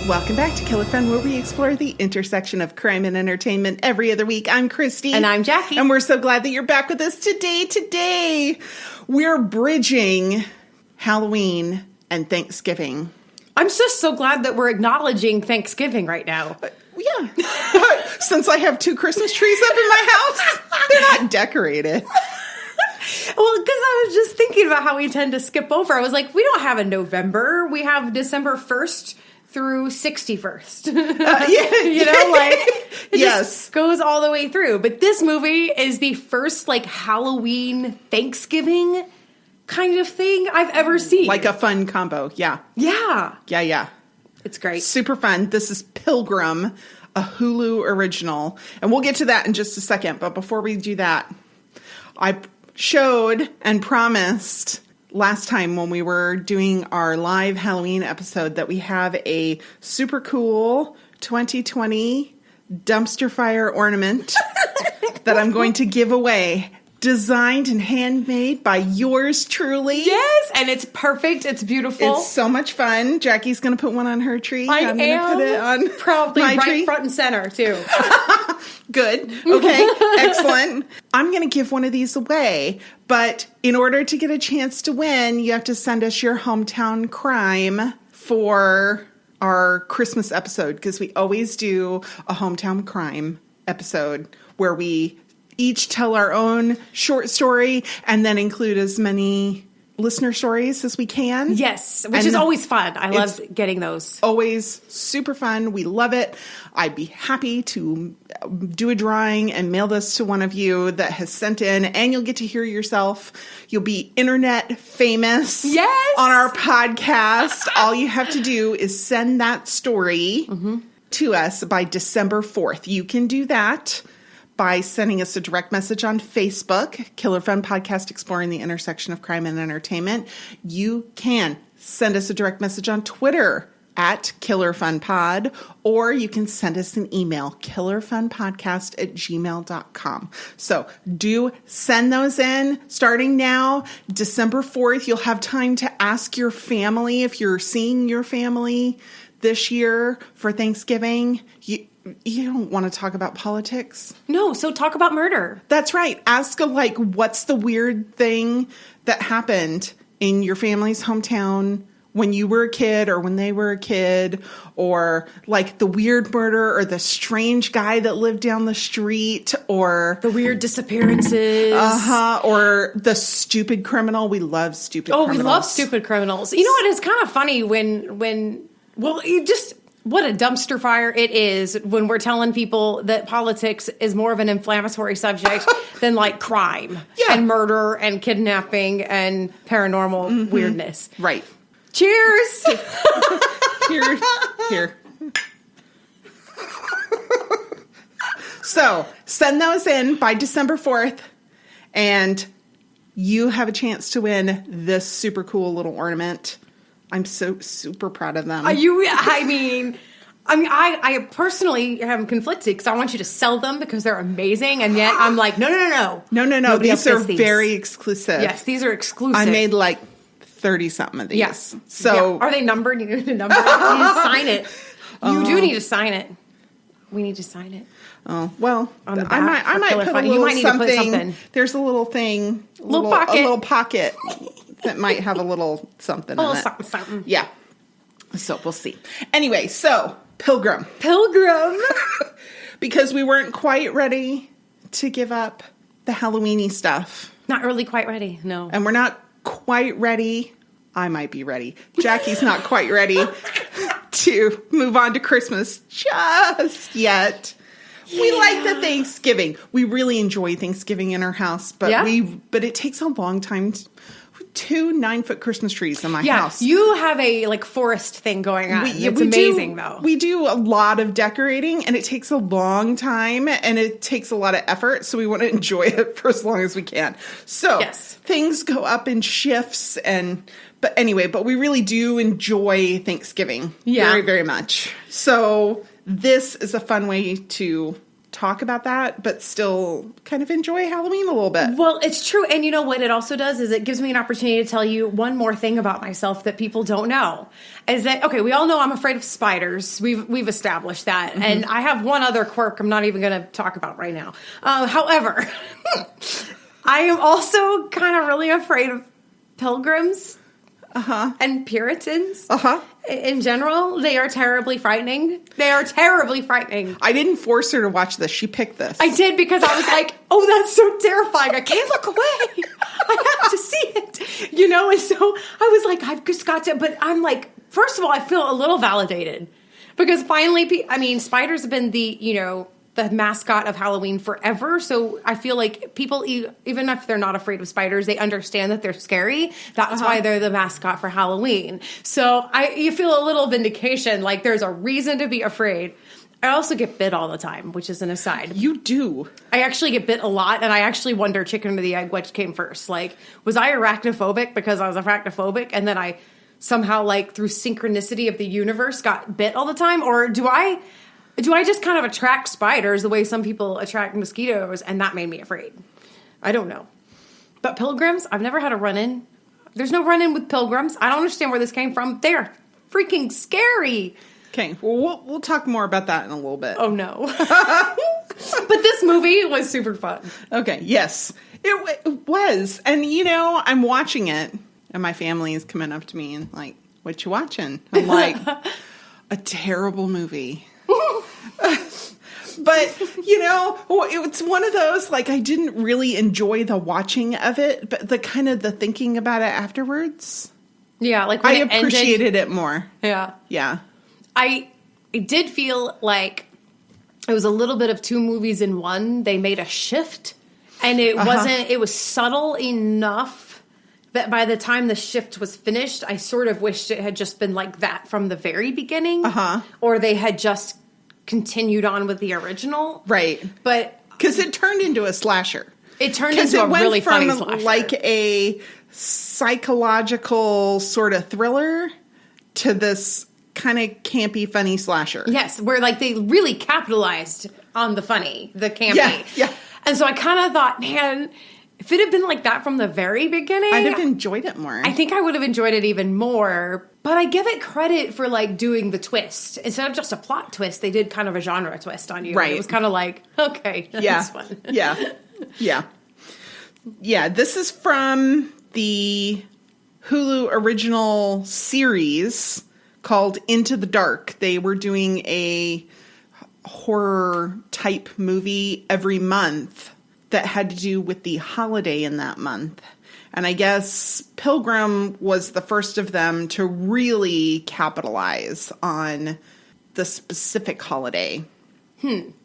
Welcome back to Killer Fun, where we explore the intersection of crime and entertainment every other week. I'm Christy. And I'm Jackie. And we're so glad that you're back with us today. Today, we're bridging Halloween and Thanksgiving. I'm just so glad that we're acknowledging Thanksgiving right now. Yeah. Since I have 2 Christmas trees up in my house, they're not decorated. Well, because I was just thinking about how we tend to skip over. I was like, we don't have a November. We have December 1st through 61st. You know, like, it just goes all the way through. But this movie is the first, like, Halloween Thanksgiving kind of thing I've ever seen. Like a fun combo, yeah. Yeah. Yeah. It's great. Super fun. This is Pilgrim, a Hulu original. And we'll get to that in just a second. But before we do that, I showed and promised last time when we were doing our live Halloween episode that we have a super cool 2020 dumpster fire ornament that I'm going to give away. Designed and handmade by yours truly. Yes, and it's perfect. It's beautiful. It's so much fun. Jackie's going to put one on her tree. I'm going to put it on probably my right tree. Front and center, too. Good. Okay. Excellent. I'm going to give one of these away, but in order to get a chance to win, you have to send us your hometown crime for our Christmas episode, because we always do a hometown crime episode where we each tell our own short story and then include as many listener stories as we can. Yes, which is always fun. I love getting those. Always super fun. We love it. I'd be happy to do a drawing and mail this to one of you that has sent in, and you'll get to hear yourself. You'll be internet famous on our podcast. All you have to do is send that story to us by December 4th. You can do that by sending us a direct message on Facebook, Killer Fun Podcast, exploring the intersection of crime and entertainment. You can send us a direct message on Twitter at Killer Fun Pod, or you can send us an email, killerfunpodcast@gmail.com. So do send those in starting now. December 4th, you'll have time to ask your family if you're seeing your family this year for Thanksgiving. You don't want to talk about politics? No, so talk about murder. That's right. Ask, like, what's the weird thing that happened in your family's hometown when you were a kid or when they were a kid, or like the weird murder or the strange guy that lived down the street, or the weird disappearances. Or the stupid criminal. We love stupid criminals. Oh, we love stupid criminals. You know what? It's kind of funny what a dumpster fire it is when we're telling people that politics is more of an inflammatory subject than like crime and murder and kidnapping and paranormal weirdness. Right. Cheers. Here. So send those in by December 4th, and you have a chance to win this super cool little ornament. I'm so super proud of them. I personally am conflicted because I want you to sell them because they're amazing, and yet I'm like, no. No. These are very exclusive. Yes, these are exclusive. I made like 30-something of these. Yes. So are they numbered? You need to number it. You need to sign it. You do need to sign it. We need to sign it. Oh, well, on the back I might put a little you might need something. To put something. There's a little thing. A little pocket that might have a little something in it. Something. Yeah. So we'll see. Anyway, so Pilgrim. Because we weren't quite ready to give up the Halloweeny stuff. Not really quite ready, no. And we're not quite ready. I might be ready. Jackie's not quite ready to move on to Christmas just yet. We like the Thanksgiving. We really enjoy Thanksgiving in our house, but it takes a long time. 2 9-foot Christmas trees in my house. You have a like forest thing going on. It's amazing though. We do a lot of decorating, and it takes a long time and it takes a lot of effort. So we want to enjoy it for as long as we can. So things go up in shifts, but we really do enjoy Thanksgiving very, very much. So this is a fun way to talk about that, but still kind of enjoy Halloween a little bit. Well, it's true. And you know what it also does is it gives me an opportunity to tell you one more thing about myself that people don't know. Is that, okay, we all know I'm afraid of spiders. We've established that. Mm-hmm. And I have one other quirk I'm not even going to talk about right now. However, I am also kind of really afraid of pilgrims. And Puritans. In general, they are terribly frightening. They are terribly frightening. I didn't force her to watch this. She picked this. I did because I was like, oh, that's so terrifying. I can't look away. I have to see it. You know, and so I was like, I've just got to, but I'm like, first of all, I feel a little validated because finally, I mean, spiders have been the mascot of Halloween forever. So I feel like people, even if they're not afraid of spiders, they understand that they're scary. That's why they're the mascot for Halloween. So you feel a little vindication, like there's a reason to be afraid. I also get bit all the time, which is an aside. You do. I actually get bit a lot, and I actually wonder, chicken or the egg, which came first. Like, was I arachnophobic because I was arachnophobic, and then I somehow, like, through synchronicity of the universe, got bit all the time? Or do I just kind of attract spiders the way some people attract mosquitoes, and that made me afraid? I don't know. But pilgrims, I've never had a run-in. There's no run-in with pilgrims. I don't understand where this came from. They are freaking scary. Okay, well, we'll talk more about that in a little bit. Oh, no. But this movie was super fun. Okay, yes. It was. And, I'm watching it, and my family is coming up to me and like, what you watching? I'm like, a terrible movie. But, it's one of those, like, I didn't really enjoy the watching of it, but the thinking about it afterwards. Yeah, like when I appreciated it more. Yeah. Yeah. I did feel like it was a little bit of two movies in one. They made a shift, and it was subtle enough that by the time the shift was finished, I sort of wished it had just been like that from the very beginning. Or they had just continued on with the original. Right. But because it turned into a slasher. It turned into a really funny slasher. Like a psychological sort of thriller to this kind of campy, funny slasher. Yes, where like they really capitalized on the funny, the campy. Yeah. And so I kind of thought, man, if it had been like that from the very beginning, I'd have enjoyed it more. I think I would have enjoyed it even more. But I give it credit for like doing the twist. Instead of just a plot twist, they did kind of a genre twist on you. Right. It was kind of like, okay, that's fun. Yeah, this is from the Hulu original series called Into the Dark. They were doing a horror type movie every month that had to do with the holiday in that month. And I guess Pilgrim was the first of them to really capitalize on the specific holiday.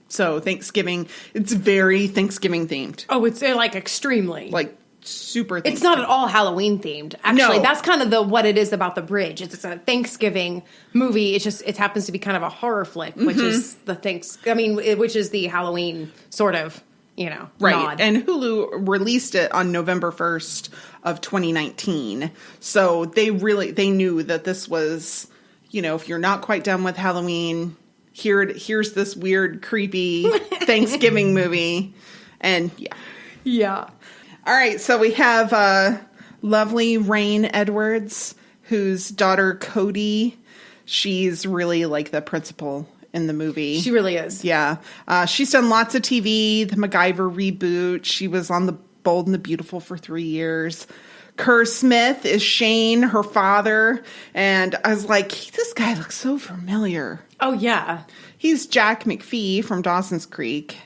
So Thanksgiving, it's very Thanksgiving themed. Oh, it's like extremely. Like super It's not at all Halloween themed. Actually, No. that's kind of what it is about The Bridge. It's a Thanksgiving movie. It happens to be kind of a horror flick, which is which is the Halloween sort of, right. nod. And Hulu released it on November 1st of 2019. So they knew that this was, if you're not quite done with Halloween, here's this weird, creepy Thanksgiving movie. And Yeah. All right, so we have lovely Rain Edwards, whose daughter Cody, she's really like the principal in the movie. She really is. Yeah. She's done lots of TV, the MacGyver reboot. She was on The Bold and the Beautiful for 3 years. Kerr Smith is Shane, her father. And I was like, this guy looks so familiar. Oh, yeah. He's Jack McPhee from Dawson's Creek.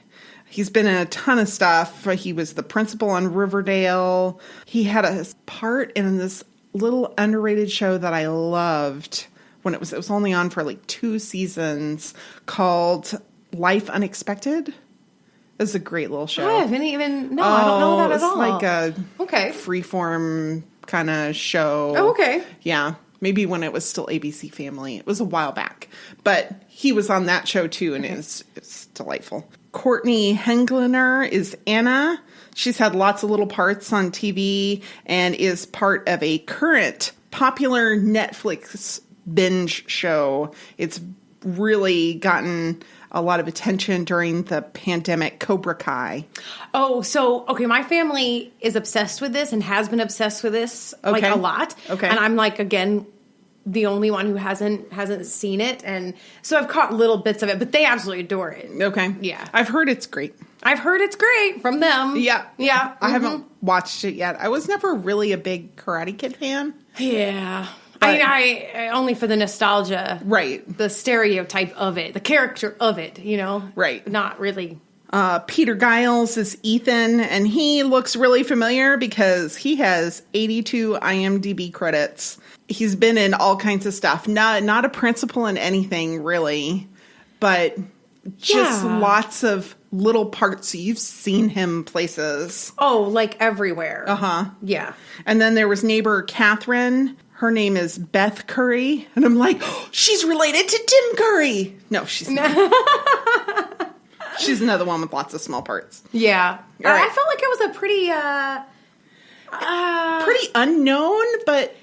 He's been in a ton of stuff. He was the principal on Riverdale. He had a part in this little underrated show that I loved when it was only on for like 2 seasons called Life Unexpected. It's a great little show. I haven't even, I don't know that at all. It's like a freeform kind of show. Oh, okay. Yeah. Maybe when it was still ABC Family. It was a while back. But he was on that show too, and it's delightful. Courtney Hengliner is Anna. She's had lots of little parts on TV and is part of a current popular Netflix binge show. It's really gotten a lot of attention during the pandemic, Cobra Kai. Oh, so, okay, my family is obsessed with this and has been obsessed with this, like, a lot. Okay. And I'm, like, again, the only one who hasn't seen it. And so I've caught little bits of it, but they absolutely adore it. Okay. Yeah. I've heard it's great. I've heard it's great from them. Yeah. Yeah. I haven't watched it yet. I was never really a big Karate Kid fan. Yeah. But, I only for the nostalgia. Right. The stereotype of it, the character of it, you know? Right. Not really. Peter Giles is Ethan, and he looks really familiar because he has 82 IMDb credits. He's been in all kinds of stuff. Not a principal in anything, really, but just lots of little parts. You've seen him places. Oh, like everywhere. Uh-huh. Yeah. And then there was neighbor Catherine. Her name is Beth Curry. And I'm like, oh, she's related to Tim Curry. No, she's not. She's another one with lots of small parts. Yeah. All right. I felt like it was a pretty unknown, but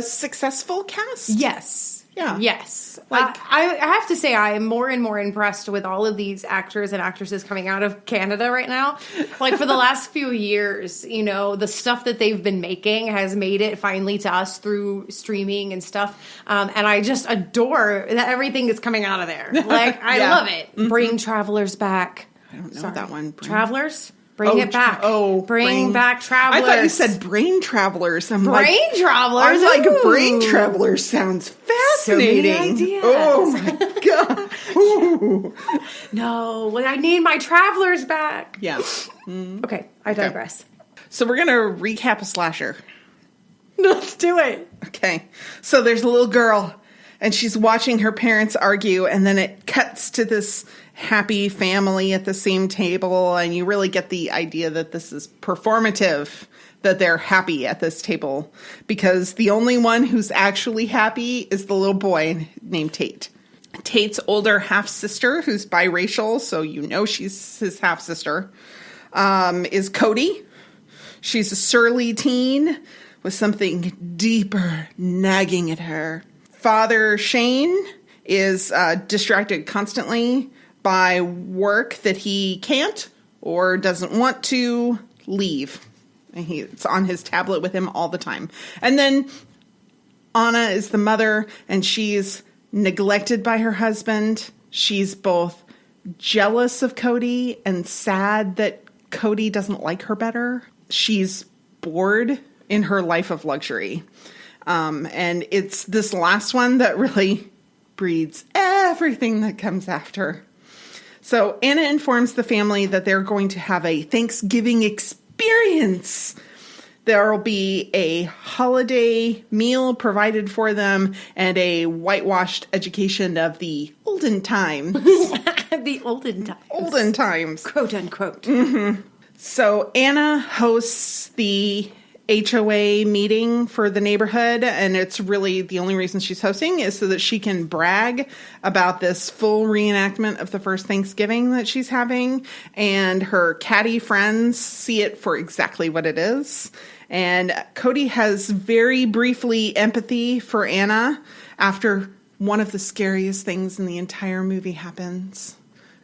successful cast. Yes. Yeah. Yes. Like, I have to say I am more and more impressed with all of these actors and actresses coming out of Canada right now. Like for the last few years, you know, the stuff that they've been making has made it finally to us through streaming and stuff. And I just adore that everything is coming out of there. Like, I love it. Mm-hmm. Bring Travelers back. I don't know that one. Travelers? Bring it back. Bring back Travelers. I thought you said Brain Travelers. I'm Brain Travelers? I'm like, Brain Travelers sounds fascinating. So many ideas. Oh, my God. Ooh. No, I need my Travelers back. Yeah. Mm. Okay, I digress. So we're going to recap a slasher. Let's do it. Okay. So there's a little girl, and she's watching her parents argue, and then it cuts to this happy family at the same table, and you really get the idea that this is performative, that they're happy at this table, because the only one who's actually happy is the little boy named Tate. Tate's older half-sister, who's biracial, so you know she's his half-sister, is Cody. She's a surly teen with something deeper nagging at her. Father Shane is distracted constantly by work that he can't or doesn't want to leave. And it's on his tablet with him all the time. And then Anna is the mother, and she's neglected by her husband. She's both jealous of Cody and sad that Cody doesn't like her better. She's bored in her life of luxury. And it's this last one that really breeds everything that comes after. So Anna informs the family that they're going to have a Thanksgiving experience. There will be a holiday meal provided for them and a whitewashed education of the olden times. The olden times. Olden times. Quote unquote. Mm-hmm. So Anna hosts the HOA meeting for the neighborhood, and it's really the only reason she's hosting is so that she can brag about this full reenactment of the first Thanksgiving that she's having, and her catty friends see it for exactly what it is. And Cody has very briefly empathy for Anna after one of the scariest things in the entire movie happens.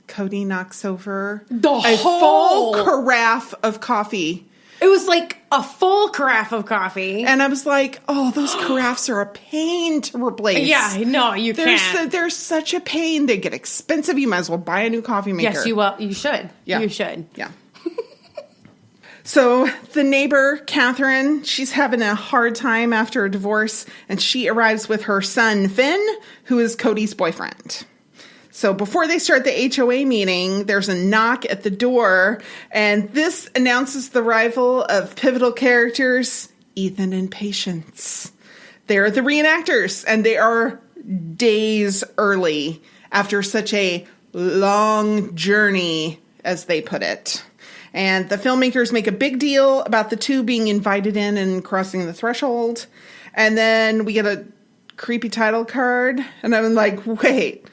Cody knocks over a full carafe of coffee. It was like a full carafe of coffee. And I was like, oh, those carafes are a pain to replace. Yeah, no, you can't. They're such a pain. They get expensive. You might as well buy a new coffee maker. Yes, you will. You should. Yeah. You should. Yeah. So the neighbor, Catherine, she's having a hard time after a divorce, and she arrives with her son, Finn, who is Cody's boyfriend. So before they start the HOA meeting, there's a knock at the door, and this announces the arrival of pivotal characters, Ethan and Patience. They're the reenactors, and they are days early after such a long journey, as they put it. And the filmmakers make a big deal about the two being invited in and crossing the threshold. And then we get a creepy title card, and I'm like, wait.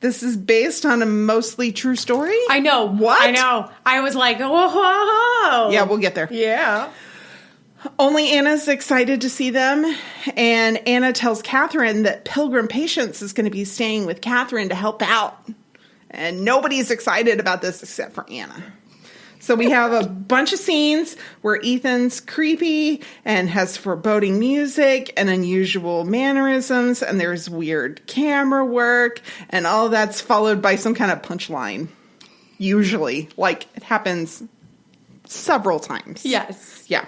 This is based on a mostly true story? I know. What? I know. I was like, whoa. Yeah, we'll get there. Yeah. Only Anna's excited to see them. And Anna tells Catherine that Pilgrim Patience is going to be staying with Catherine to help out. And nobody's excited about this except for Anna. So we have a bunch of scenes where Ethan's creepy and has foreboding music and unusual mannerisms, and there's weird camera work, and all that's followed by some kind of punchline. Usually. Like, it happens several times. Yes. Yeah.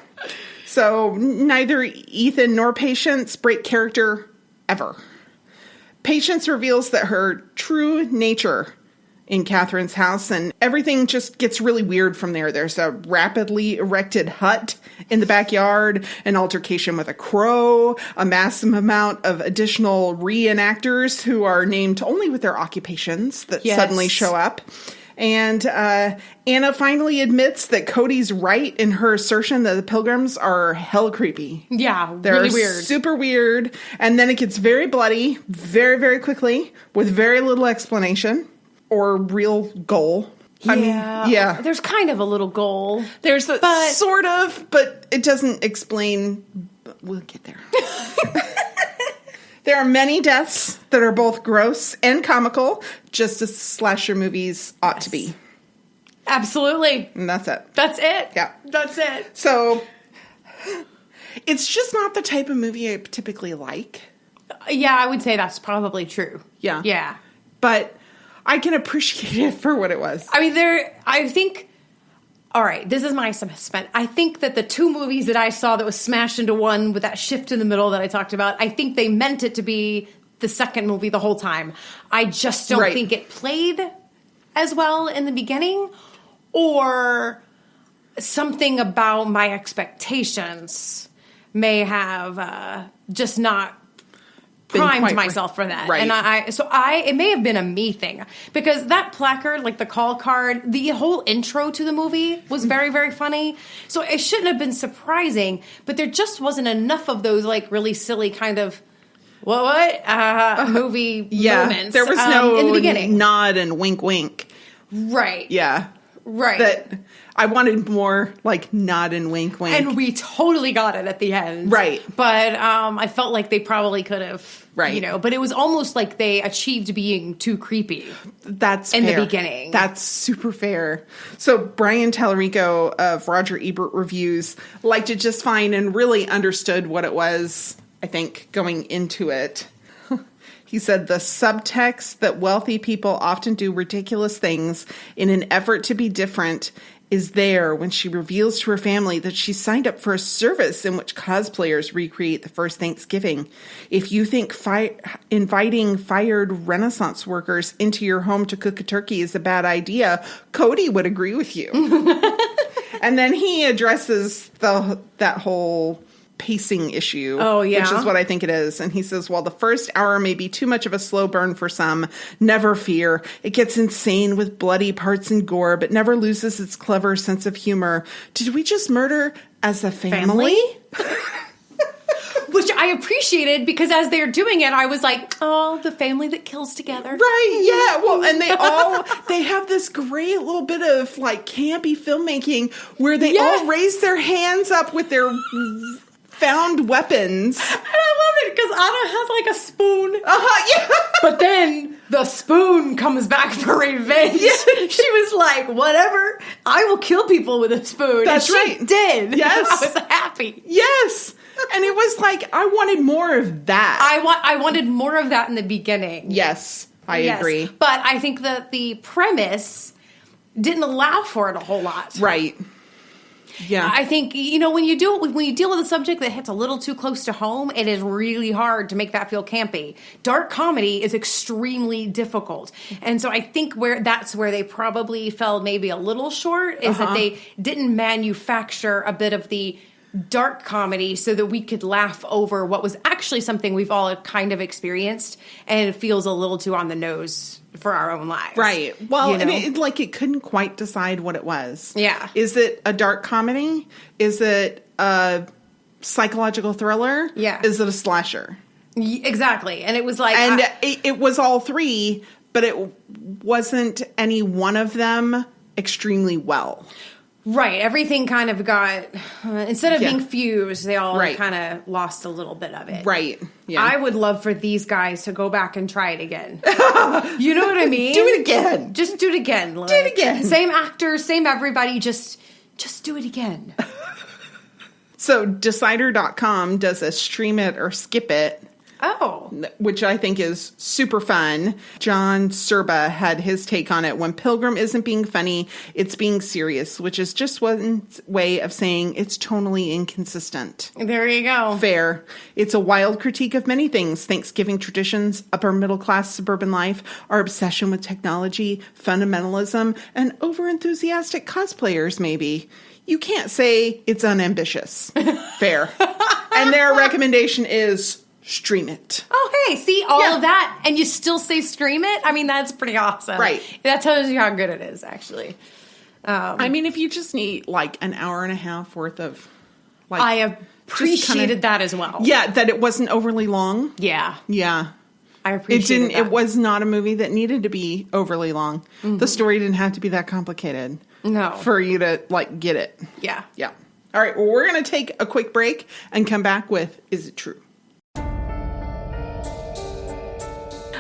So neither Ethan nor Patience break character ever. Patience reveals that her true nature in Catherine's house, and everything just gets really weird from there. There's a rapidly erected hut in the backyard, an altercation with a crow, a massive amount of additional reenactors who are named only with their occupations that suddenly show up. And Anna finally admits that Cody's right in her assertion that the Pilgrims are hell creepy. Yeah, They're really weird. Super weird. And then it gets very bloody very, very quickly with very little explanation or real goal. I mean, yeah. There's kind of a little goal. There's sort of, but it doesn't explain. But we'll get there. There are many deaths that are both gross and comical, just as slasher movies ought to be. Absolutely. And that's it. That's it. Yeah. That's it. So, it's just not the type of movie I typically like. Yeah, I would say that's probably true. Yeah. Yeah. But I can appreciate it for what it was. I mean, I think, all right, this is my assessment. I think that the two movies that I saw that was smashed into one with that shift in the middle that I talked about, I think they meant it to be the second movie the whole time. I just don't think it played as well in the beginning, or something about my expectations may have just not primed myself for that. Right. And it may have been a me thing, because that placard, like the call card, the whole intro to the movie was very, very funny. So it shouldn't have been surprising, but there just wasn't enough of those like really silly kind of movie moments. There was no in the beginning. Nod and wink wink. Right. Yeah. Right. That I wanted more like nod and wink wink. And we totally got it at the end. Right. But I felt like they probably could have, right. But it was almost like they achieved being too creepy. That's in fair. The beginning. That's super fair. So Brian Tallarico of Roger Ebert Reviews liked it just fine and really understood what it was, I think, going into it. He said the subtext that wealthy people often do ridiculous things in an effort to be different is there when she reveals to her family that she signed up for a service in which cosplayers recreate the first Thanksgiving. If you think inviting fired Renaissance workers into your home to cook a turkey is a bad idea, Cody would agree with you. And then he addresses that whole pacing issue, which is what I think it is. And he says, while the first hour may be too much of a slow burn for some, never fear. It gets insane with bloody parts and gore, but never loses its clever sense of humor. Did we just murder as a family? Which I appreciated, because as they're doing it, I was like, oh, the family that kills together. Right, yeah. Well, and they have this great little bit of like campy filmmaking where they all raise their hands up with their found weapons. And I love it because Anna has like a spoon. Yeah. But then the spoon comes back for revenge. Yeah. She was like, whatever, I will kill people with a spoon. That's and right. She did. Yes. I was happy. Yes. And it was like, I wanted more of that. I wanted more of that in the beginning. Yes, I agree. But I think that the premise didn't allow for it a whole lot. Right. Yeah. I think, when you deal with a subject that hits a little too close to home, it is really hard to make that feel campy. Dark comedy is extremely difficult. And so I think that's where they probably fell maybe a little short, is that they didn't manufacture a bit of the dark comedy so that we could laugh over what was actually something we've all kind of experienced, and it feels a little too on the nose for our own lives. Right. Well, and it couldn't quite decide what it was. Yeah. Is it a dark comedy? Is it a psychological thriller? Yeah. Is it a slasher? Exactly. And it was like... And it was all three, but it wasn't any one of them extremely well. Right. Everything kind of got, instead of Yeah. being fused, they all Right. kind of lost a little bit of it. Right. Yeah. I would love for these guys to go back and try it again. You know what I mean? Do it again. Just do it again. Like, Do it again. Same actors, same everybody. Just do it again. So Decider.com does a stream it or skip it, Oh. which I think is super fun. John Serba had his take on it. When Pilgrim isn't being funny, it's being serious, which is just one way of saying it's tonally inconsistent. There you go. Fair. It's a wild critique of many things: Thanksgiving traditions, upper middle class suburban life, our obsession with technology, fundamentalism, and overenthusiastic cosplayers, maybe. You can't say it's unambitious. Fair. And their recommendation is stream it. Oh, hey, see all Yeah. of that, and you still say stream it? I mean, that's pretty awesome. Right. That tells you how good it is, actually. I mean, if you just need like an hour and a half worth of, like, I just appreciated kinda- that as well. Yeah, that it wasn't overly long. Yeah. Yeah. I appreciated that. It was not a movie that needed to be overly long. The story didn't have to be that complicated. No. For you to like get it. Yeah. Yeah. All right. Well, we're going to take a quick break and come back with Is It True?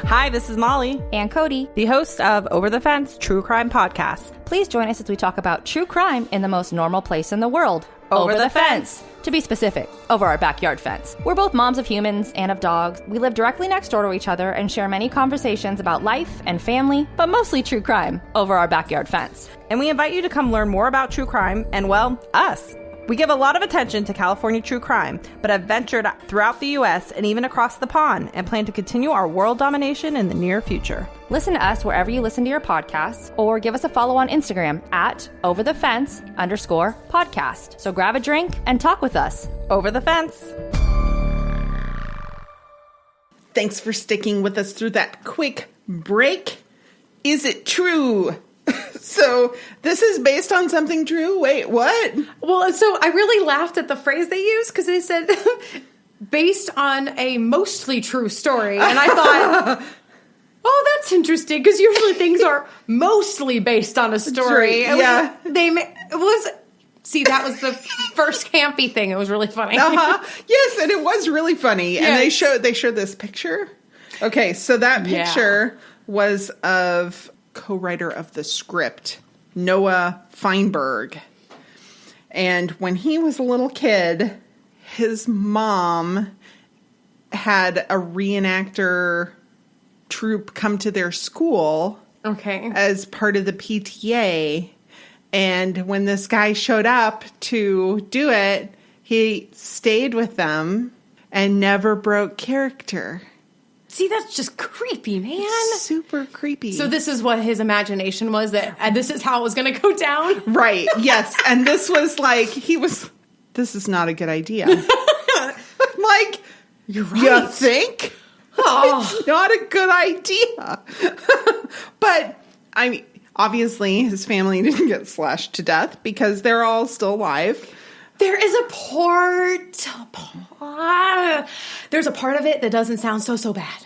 Hi, this is Molly, And Cody. the host of Over the Fence True Crime Podcast. Please join us as we talk about true crime in the most normal place in the world. Over the fence. To be specific, over our backyard fence. We're both moms of humans and of dogs. We live directly next door to each other and share many conversations about life and family, but mostly true crime over our backyard fence. And we invite you to come learn more about true crime and, well, us. We give a lot of attention to California true crime, but have ventured throughout the U.S. and even across the pond and plan to continue our world domination in the near future. Listen to us wherever you listen to your podcasts, or give us a follow on Instagram at overthefence_podcast. So grab a drink and talk with us. Over the Fence. Thanks for sticking with us through that quick break. Is it true? So this is based on something true? Wait, what? Well, so I really laughed at the phrase they used because they said based on a mostly true story. And I thought, oh, that's interesting because usually things are mostly based on a story. True, yeah. See, that was the first campy thing. It was really funny. Uh-huh. Yes, and it was really funny. And Yes. they showed this picture. Okay, so that Yeah. picture was of co-writer of the script, Noah Feinberg. And when he was a little kid, his mom had a reenactor troupe come to their school Okay. as part of the PTA. And when this guy showed up to do it, he stayed with them and never broke character. See, that's just creepy, man. Super creepy. So this is what his imagination was, that this is how it was going to go down? Right, yes. And this was like, this is not a good idea. Like, You're you think? Oh. It's not a good idea. But, I mean, obviously his family didn't get slashed to death because they're all still alive. There's a part of it that doesn't sound so bad.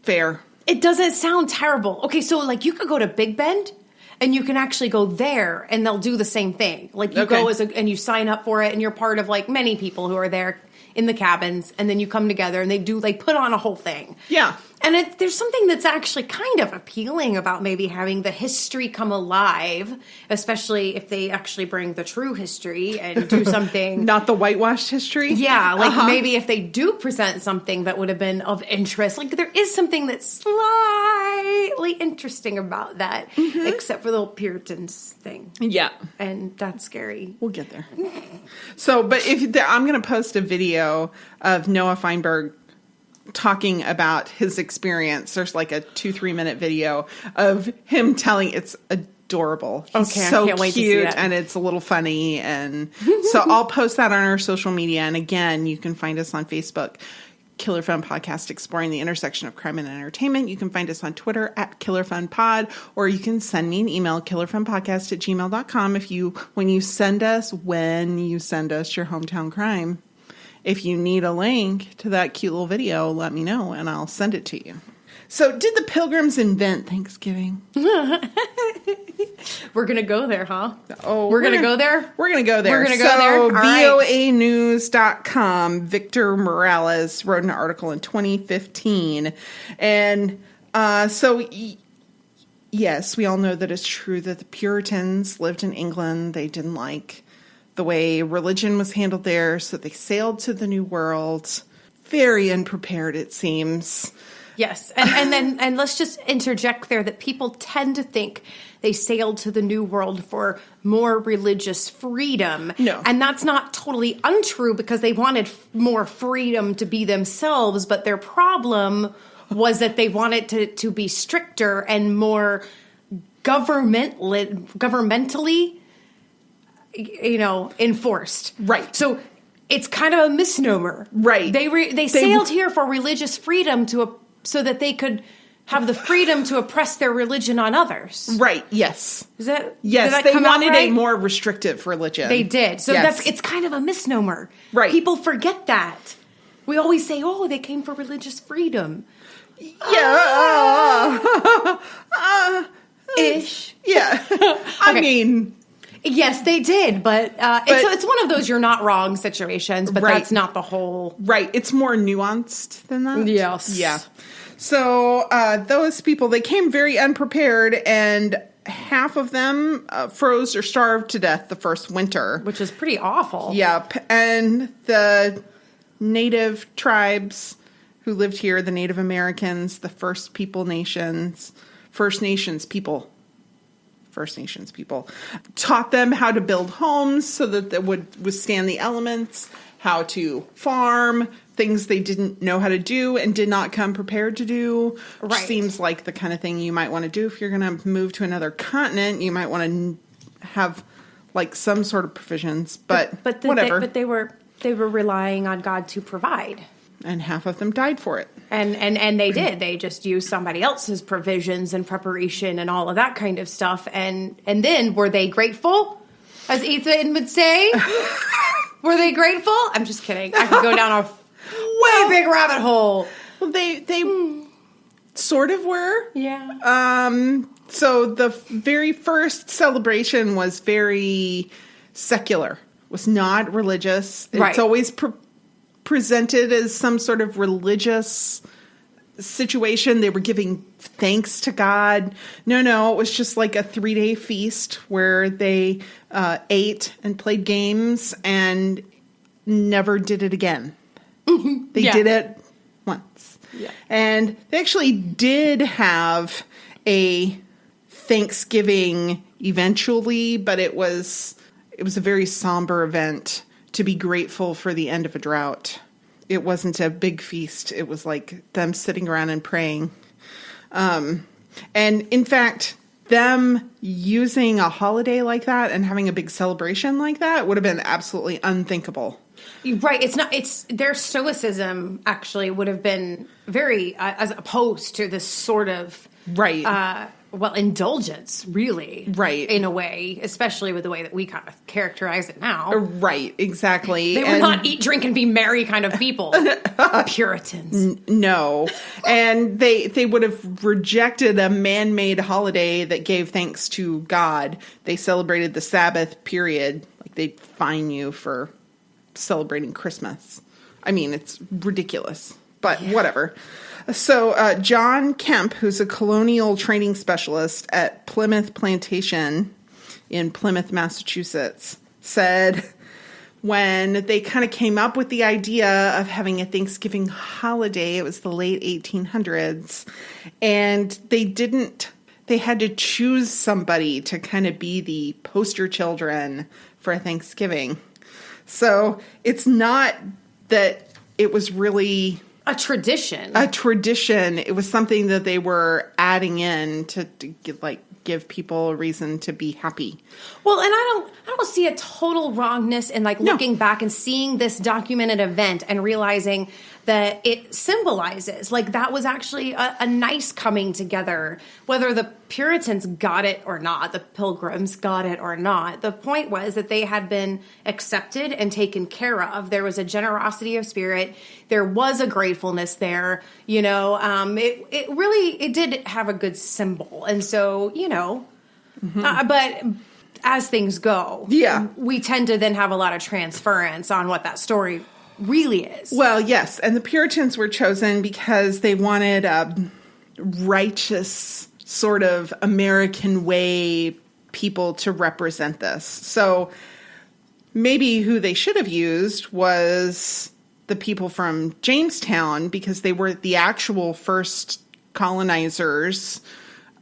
Fair. It doesn't sound terrible. Okay, so like you could go to Big Bend and you can actually go there and they'll do the same thing. Like you Okay. go and you sign up for it and you're part of like many people who are there in the cabins, and then you come together and they put on a whole thing. Yeah. And there's something that's actually kind of appealing about maybe having the history come alive, especially if they actually bring the true history and do something. Not the whitewashed history? Yeah, like Uh-huh. maybe if they do present something that would have been of interest, like there is something that's slightly interesting about that, except for the little Puritans thing. Yeah. And that's scary. We'll get there. So, but I'm going to post a video of Noah Feinberg talking about his experience. There's like a 2-3 minute video of him telling. It's adorable. He's Okay, I so can't wait to see cute, that. and it's a little funny. And so I'll post that on our social media. And again, you can find us on Facebook, Killer Fun Podcast, exploring the intersection of crime and entertainment. You can find us on Twitter at Killer Fun Pod, or you can send me an email, killerfunpodcast@gmail.com. When you send us your hometown crime. If you need a link to that cute little video, let me know and I'll send it to you. So, did the Pilgrims invent Thanksgiving? We're going to go there, huh? Oh, we're going to go there? We're going to go there. We're going to go there? All right. VOAnews.com, Victor Morales wrote an article in 2015. And yes, we all know that it's true that the Puritans lived in England. They didn't like the way religion was handled there, so they sailed to the New World. Very unprepared, it seems. Yes, and let's just interject there that people tend to think they sailed to the New World for more religious freedom. No. And that's not totally untrue because they wanted more freedom to be themselves, but their problem was that they wanted to be stricter and more governmentally, enforced. Right. So it's kind of a misnomer. Right. They sailed here for religious freedom so that they could have the freedom to oppress their religion on others. Right, yes. Yes, they wanted a more restrictive religion. They did. So yes. it's kind of a misnomer. Right. People forget that. We always say, oh, they came for religious freedom. Yeah. Ish. Yeah. I mean... Yes, they did, but it's one of those you're not wrong situations, but right. that's not the whole... Right, it's more nuanced than that. Yes. Yeah. So those people, they came very unprepared, and half of them froze or starved to death the first winter. Which is pretty awful. Yep, and the native tribes who lived here, the Native Americans, the First Nations people, taught them how to build homes so that they would withstand the elements, how to farm, things they didn't know how to do and did not come prepared to do. Which seems like the kind of thing you might want to do if you're going to move to another continent. You might want to have like some sort of provisions, but whatever. But they were relying on God to provide. And half of them died for it. And they did. They just used somebody else's provisions and preparation and all of that kind of stuff. And then were they grateful? As Ethan would say? Were they grateful? I'm just kidding. I could go down a way big rabbit hole. Well, they sort of were. Yeah. So the very first celebration was very secular. Was not religious. It's always presented as some sort of religious situation. They were giving thanks to God. No, it was just like a 3-day feast where they ate and played games and never did it again. They did it once. Yeah. And they actually did have a Thanksgiving eventually, but it was a very somber event to be grateful for the end of a drought. It wasn't a big feast. It was like them sitting around and praying. And in fact, them using a holiday like that and having a big celebration like that would have been absolutely unthinkable. Right. It's their stoicism actually would have been very as opposed to this sort of indulgence, really. Right. In a way, especially with the way that we kind of characterize it now. Right, exactly. They were not eat, drink, and be merry kind of people. Puritans. No. And they would have rejected a man-made holiday that gave thanks to God. They celebrated the Sabbath period. Like, they'd fine you for celebrating Christmas. I mean, it's ridiculous. But whatever. So John Kemp, who's a colonial training specialist at Plymouth Plantation in Plymouth, Massachusetts, said when they kind of came up with the idea of having a Thanksgiving holiday, it was the late 1800s, and they had to choose somebody to kind of be the poster children for Thanksgiving. So it's not that it was really... A tradition. It was something that they were adding in to give people a reason to be happy. Well, and I don't see a total wrongness in looking back and seeing this documented event and realizing that it symbolizes that was actually a nice coming together, whether the Puritans got it or not, the Pilgrims got it or not. The point was that they had been accepted and taken care of. There was a generosity of spirit. There was a gratefulness there. It really did have a good symbol. And so, But as things go, we tend to then have a lot of transference on what that story really is. Well, yes, and the Puritans were chosen because they wanted a righteous sort of American way people to represent this. So maybe who they should have used was the people from Jamestown, because they were the actual first colonizers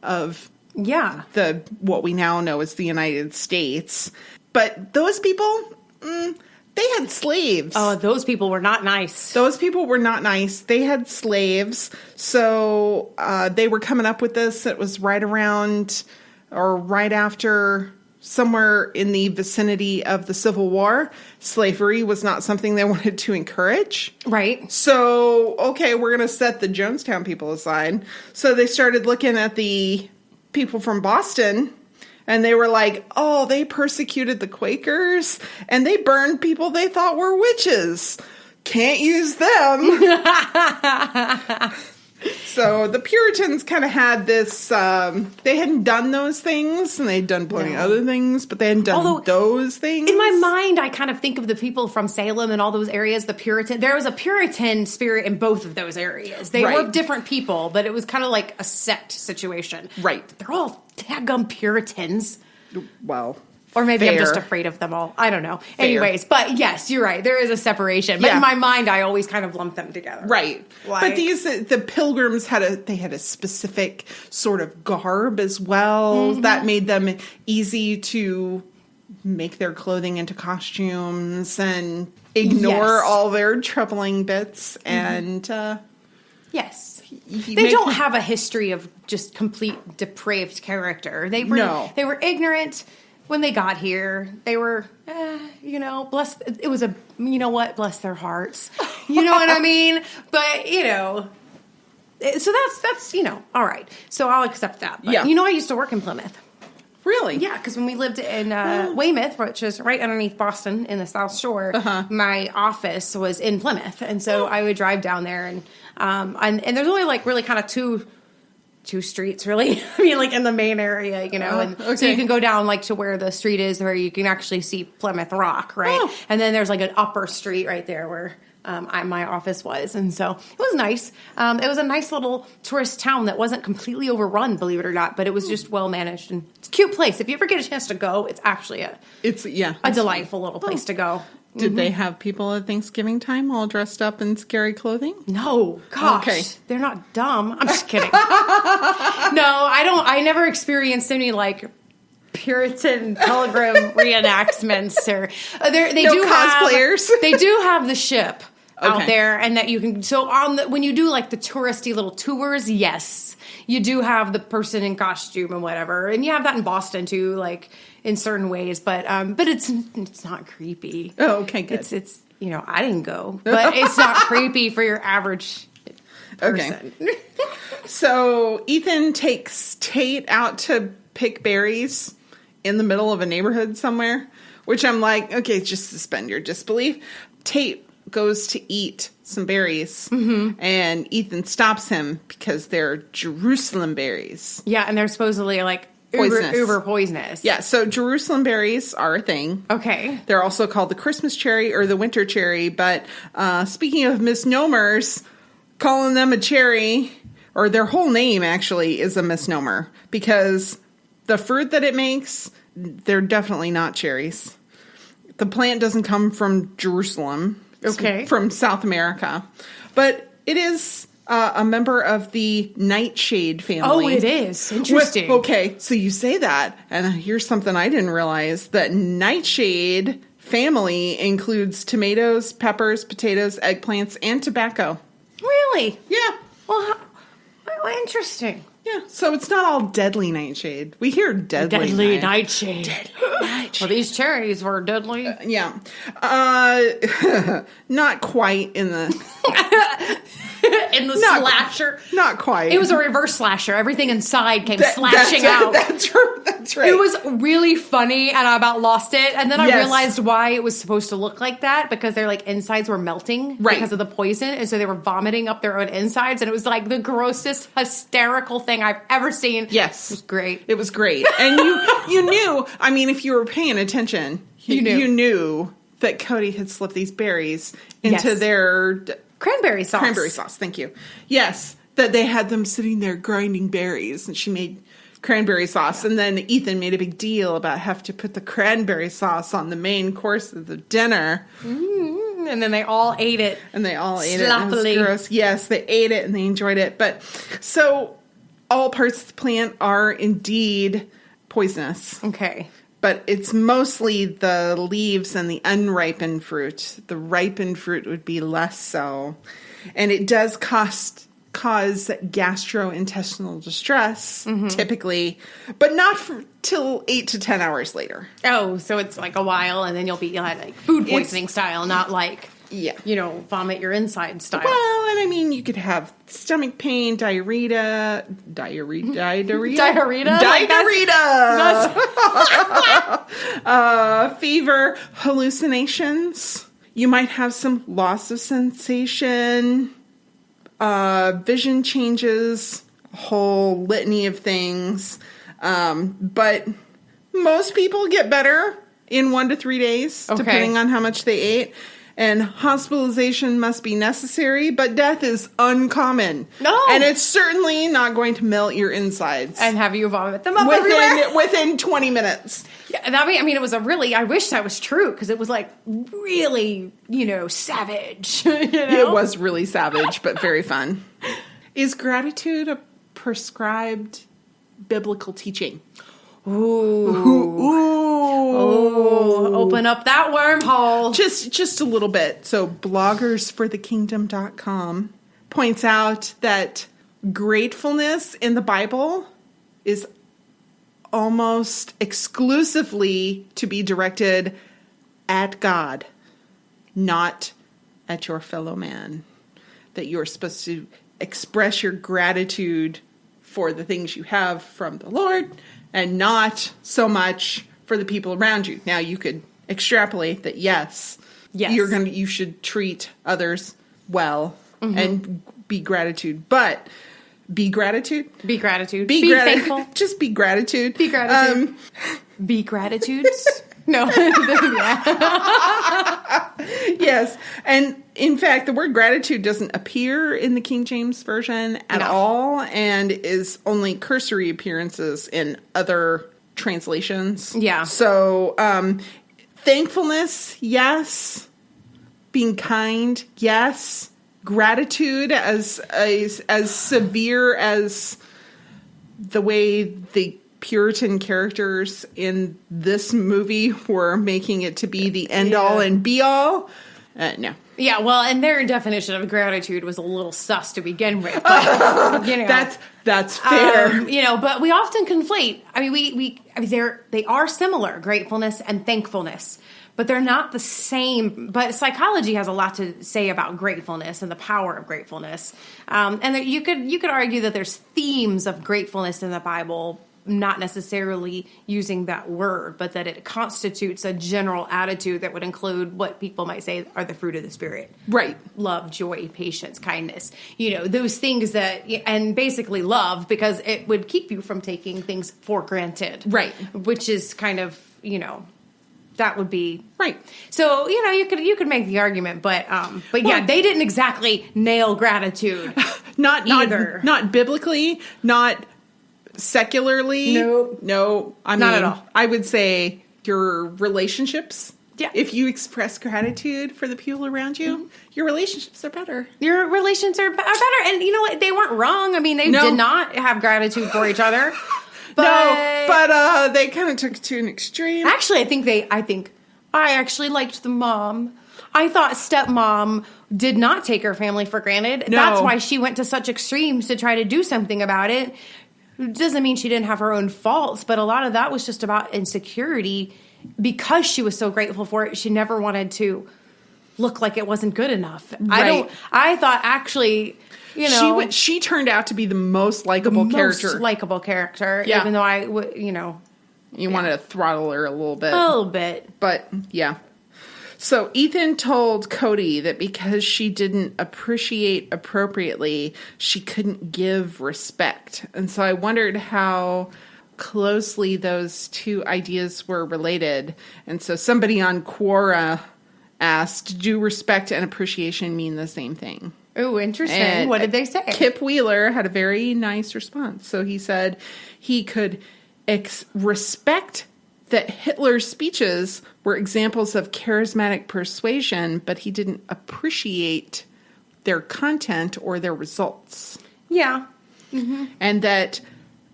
of the what we now know as the United States. But those people, they had slaves. Oh, those people were not nice. Those people were not nice. They had slaves. So they were coming up with this. It was right around or right after, somewhere in the vicinity of the Civil War. Slavery was not something they wanted to encourage. Right. So, okay, we're going to set the Jonestown people aside. So they started looking at the people from Boston, and they were like, oh, they persecuted the Quakers, and they burned people they thought were witches. Can't use them. So the Puritans kind of had this, they hadn't done those things, and they'd done plenty of other things, but they hadn't done those things. In my mind, I kind of think of the people from Salem and all those areas, the Puritan. There was a Puritan spirit in both of those areas. They were different people, but it was kind of like a sect situation. Right. They're all daggum Puritans. Well, or maybe fair. I'm just afraid of them all. I don't know. Fair. Anyways, but yes, you're right. There is a separation. But Yeah. in my mind, I always kind of lump them together. Right. Like, but the Pilgrims had a specific sort of garb as well that made them easy to make their clothing into costumes and ignore all their troubling bits. And yes. They don't have a history of just complete depraved character. They were ignorant when they got here. They were, bless. It was bless their hearts. You know what I mean? But so that's all right. So I'll accept that. But, I used to work in Plymouth. Really? Yeah, because when we lived in Weymouth, which is right underneath Boston in the South Shore, my office was in Plymouth, and so I would drive down there, and there's only like really kind of two streets, really. I mean, like in the main area, so you can go down like to where the street is, where you can actually see Plymouth Rock, right? Oh. And then there's like an upper street right there where my office was, and so it was nice. It was a nice little tourist town that wasn't completely overrun, believe it or not, but it was just well managed, and it's a cute place. If you ever get a chance to go, it's actually a delightful little place to go. Did they have people at Thanksgiving time all dressed up in scary clothing? No, gosh, they're not dumb. I'm just kidding. No, I never experienced any like Puritan Pilgrim reenactments or they do cosplayers. They do have the ship out there, and that you can. So when you do like the touristy little tours, yes, you do have the person in costume and whatever, and you have that in Boston too, like in certain ways. But it's not creepy. Oh, okay, good. It's I didn't go, but it's not creepy for your average person. Okay. So Ethan takes Tate out to pick berries in the middle of a neighborhood somewhere, which I'm like, okay, just suspend your disbelief. Tate goes to eat some berries, and Ethan stops him because they're Jerusalem berries. Yeah, and they're supposedly like uber poisonous. Yeah, so Jerusalem berries are a thing. Okay. They're also called the Christmas cherry or the winter cherry, but speaking of misnomers, calling them a cherry, or their whole name actually, is a misnomer, because the fruit that it makes, they're definitely not cherries. The plant doesn't come from Jerusalem. It's from South America. But it is a member of the nightshade family. Oh, it is. Interesting. So you say that, and here's something I didn't realize. The nightshade family includes tomatoes, peppers, potatoes, eggplants, and tobacco. Really? Yeah. Well, interesting. Yeah, so it's not all deadly nightshade. We hear deadly nightshade. Deadly nightshade. Well, these cherries were deadly. Yeah. Not quite in the... in the slasher. Not quite. It was a reverse slasher. Everything inside came slashing out. That's right. It was really funny, and I about lost it. And then I realized why it was supposed to look like that, because their like insides were melting because of the poison, and so they were vomiting up their own insides, and it was like the grossest, hysterical thing I've ever seen. Yes, it was great. It was great, and you knew. I mean, if you were paying attention, you knew that Cody had slipped these berries into their cranberry sauce. Cranberry sauce. Thank you. Yes, that they had them sitting there grinding berries, and she made cranberry sauce, and then Ethan made a big deal about having to put the cranberry sauce on the main course of the dinner. And then they all ate it. And they all ate sloppily. It. And it was gross. Yes, they ate it and they enjoyed it. But so all parts of the plant are indeed poisonous. Okay. But it's mostly the leaves and the unripened fruit. The ripened fruit would be less so. And it does cause gastrointestinal distress, typically, but not till 8 to 10 hours later. Oh, so it's like a while, and then you'll be like food poisoning style, not like, vomit your inside style. Well, and I mean, you could have stomach pain, diarrhea. Fever, hallucinations. You might have some loss of sensation, vision changes, a whole litany of things. But most people get better in 1 to 3 days, depending on how much they ate. And hospitalization must be necessary, but death is uncommon. No. And it's certainly not going to melt your insides. And have you vomit them up everywhere? Within 20 minutes. Yeah, I mean, it was I wish that was true, because it was like really, savage. It was really savage, but very fun. Is gratitude a prescribed biblical teaching? Ooh, open up that wormhole. Just a little bit. So bloggersforthekingdom.com points out that gratefulness in the Bible is almost exclusively to be directed at God, not at your fellow man. That you're supposed to express your gratitude for the things you have from the Lord, and not so much for the people around you. Now, you could extrapolate that, yes. You should treat others well and be gratitude. But be gratitude. Be gratitude. Be thankful. Just be gratitude. Be gratitude. Be gratitudes. No. Yes. And in fact, the word gratitude doesn't appear in the King James Version at all, and is only cursory appearances in other translations. Yeah. So, thankfulness, yes. Being kind, yes. Gratitude as severe as the way the Puritan characters in this movie were making it to be the end all and be all. No. Yeah, well, and their definition of gratitude was a little sus to begin with. But, that's fair. But we often conflate. I mean, they are similar, gratefulness and thankfulness, but they're not the same. But psychology has a lot to say about gratefulness and the power of gratefulness. And you could argue that there's themes of gratefulness in the Bible, not necessarily using that word, but that it constitutes a general attitude that would include what people might say are the fruit of the Spirit. Right. Love, joy, patience, kindness. Those things and basically love, because it would keep you from taking things for granted. Right. Which is kind of, that would be right. So, you could make the argument, but they didn't exactly nail gratitude. Not biblically, not secularly. No. Not at all. I would say your relationships. Yeah. If you express gratitude for the people around you, your relationships are better. Your relations are better. And you know what? They weren't wrong. I mean, they did not have gratitude for each other. But they kind of took it to an extreme. Actually, I think I actually liked the mom. I thought stepmom did not take her family for granted. No. That's why she went to such extremes to try to do something about it. It doesn't mean she didn't have her own faults, but a lot of that was just about insecurity. Because she was so grateful for it, she never wanted to look like it wasn't good enough. Right. I thought actually you know, she turned out to be the most likable character. Most likable character, Yeah. even though you know. You wanted to throttle her a little bit. A little bit. But, yeah. So Ethan told Cody that because she didn't appreciate appropriately, she couldn't give respect. And so I wondered how closely those two ideas were related. And so somebody on Quora asked, do respect and appreciation mean the same thing? Oh, interesting. And what did they say? Kip Wheeler had a very nice response. So he said he could respect that Hitler's speeches were examples of charismatic persuasion, but he didn't appreciate their content or their results. Yeah. Mm-hmm. And that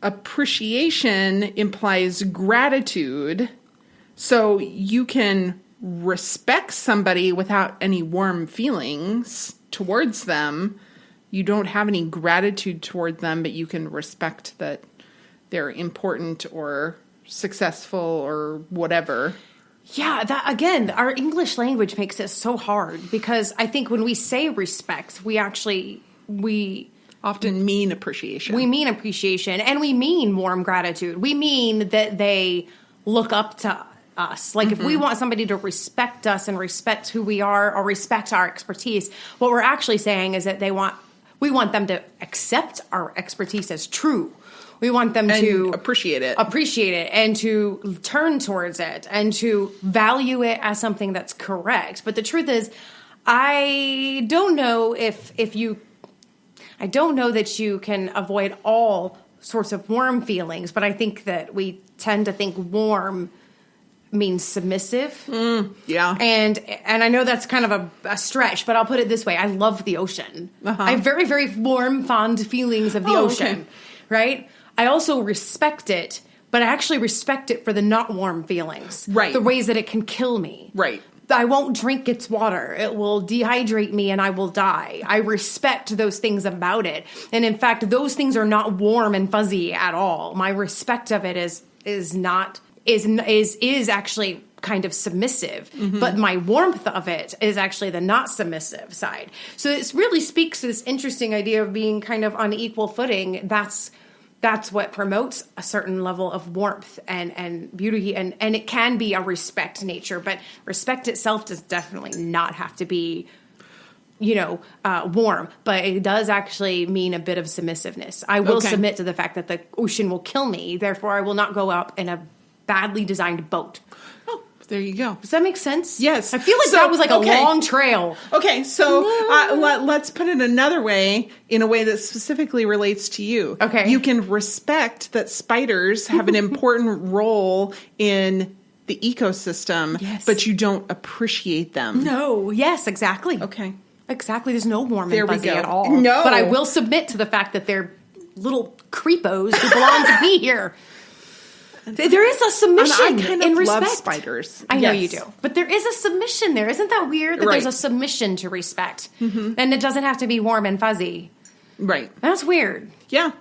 appreciation implies gratitude, so you can respect somebody without any warm feelings towards them. You don't have any gratitude toward them, but you can respect that they're important or successful or whatever. Yeah, that again, our English language makes it so hard because I think when we say respect, we often mean appreciation. We mean appreciation and we mean warm gratitude. We mean that they look up to us. Like if we want somebody to respect us and respect who we are or respect our expertise, what we're actually saying is that we want them to accept our expertise as true. We want them to appreciate it and to turn towards it and to value it as something that's correct. But the truth is, I don't know that you can avoid all sorts of warm feelings, but I think that we tend to think warm means submissive. Yeah. And I know that's kind of a stretch, but I'll put it this way. I love the ocean. I have very, very warm, fond feelings of the ocean, okay. Right? I also respect it, but I actually respect it for the not warm feelings. Right. The ways that it can kill me. Right. I won't drink its water. It will dehydrate me and I will die. I respect those things about it. And in fact, those things are not warm and fuzzy at all. My respect of it is actually kind of submissive, but my warmth of it is actually the not submissive side. So it really speaks to this interesting idea of being kind of on equal footing. That's what promotes a certain level of warmth and beauty, and it can be a respect nature, but respect itself does definitely not have to be, warm, but it does actually mean a bit of submissiveness. I will submit to the fact that the ocean will kill me, therefore I will not go up in a badly designed boat. Oh, there you go. Does that make sense? Yes. I feel like that was like a long trail. Okay, so let's put it another way, in a way that specifically relates to you. Okay. You can respect that spiders have an important role in the ecosystem, yes, but you don't appreciate them. No, yes, exactly. Okay. Exactly. There's no warm There and we fuzzy go. at all. No. But I will submit to the fact that they're little creepos who belong to be here. There is a submission I kind of in respect. love spiders. I know you do. But there is a submission there. Isn't that weird that there's a submission to respect? And it doesn't have to be warm and fuzzy. Right. That's weird. Yeah.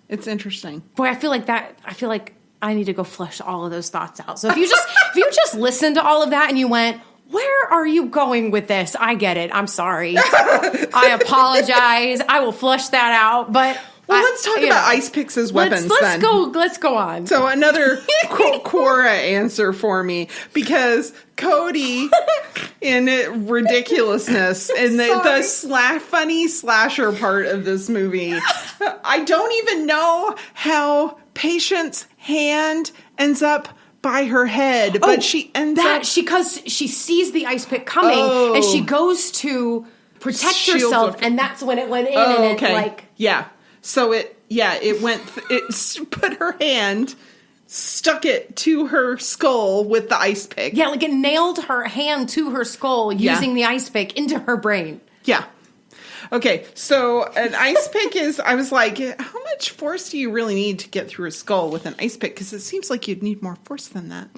It's interesting. Boy, I feel like I need to go flush all of those thoughts out. So if you just listened to all of that and you went, where are you going with this? I get it. I'm sorry. I apologize. I will flush that out. But let's talk about ice picks as weapons. Let's go on. So another Quora answer for me, because Cody, in ridiculousness, in the funny slasher part of this movie, I don't even know how Patient's hand ends up by her head, but she ends up because she sees the ice pick coming and she goes to protect herself, and that's when it went in and it yeah. So it put her hand, stuck it to her skull with the ice pick. Yeah, like it nailed her hand to her skull using the ice pick into her brain. Yeah. Okay, so an ice pick I was like, how much force do you really need to get through a skull with an ice pick? Because it seems like you'd need more force than that.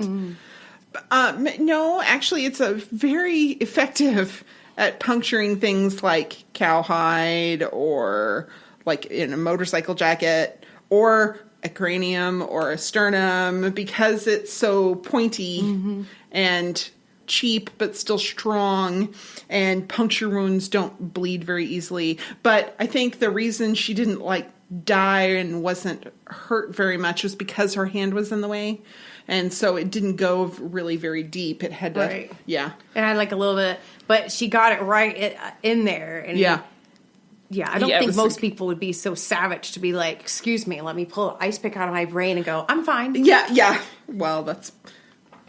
No, actually, it's a very effective at puncturing things like cowhide or like in a motorcycle jacket or a cranium or a sternum, because it's so pointy and cheap but still strong, and puncture wounds don't bleed very easily. But I think the reason she didn't like die and wasn't hurt very much was because her hand was in the way. And so it didn't go really very deep. It had to, Right. yeah. It had like a little bit, but she got it right in there. And Yeah. Yeah, I don't Yeah, it think was most people would be so savage to be like, excuse me, let me pull an ice pick out of my brain and go, I'm fine. Yeah. Well,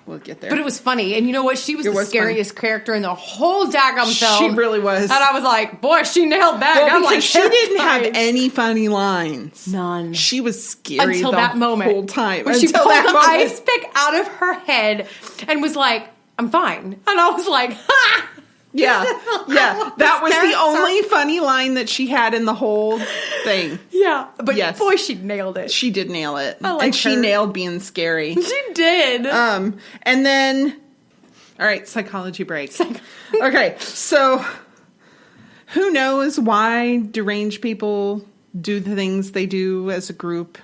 we'll get there. But it was funny. And you know what? She was the scariest character in the whole daggum film. She really was. And I was like, boy, she nailed that. Well, I'm because like, she didn't have any funny lines. None. She was scary Until the that moment. whole time. When she pulled the ice pick out of her head and was like, I'm fine. And I was like, ha! Yeah. That was the only funny line that she had in the whole thing. Yeah. But yes. boy, she nailed it. She did nail it. I like and she her. nailed being scary. She did. And then, all right, psychology break. Okay, so who knows why deranged people do the things they do as a group?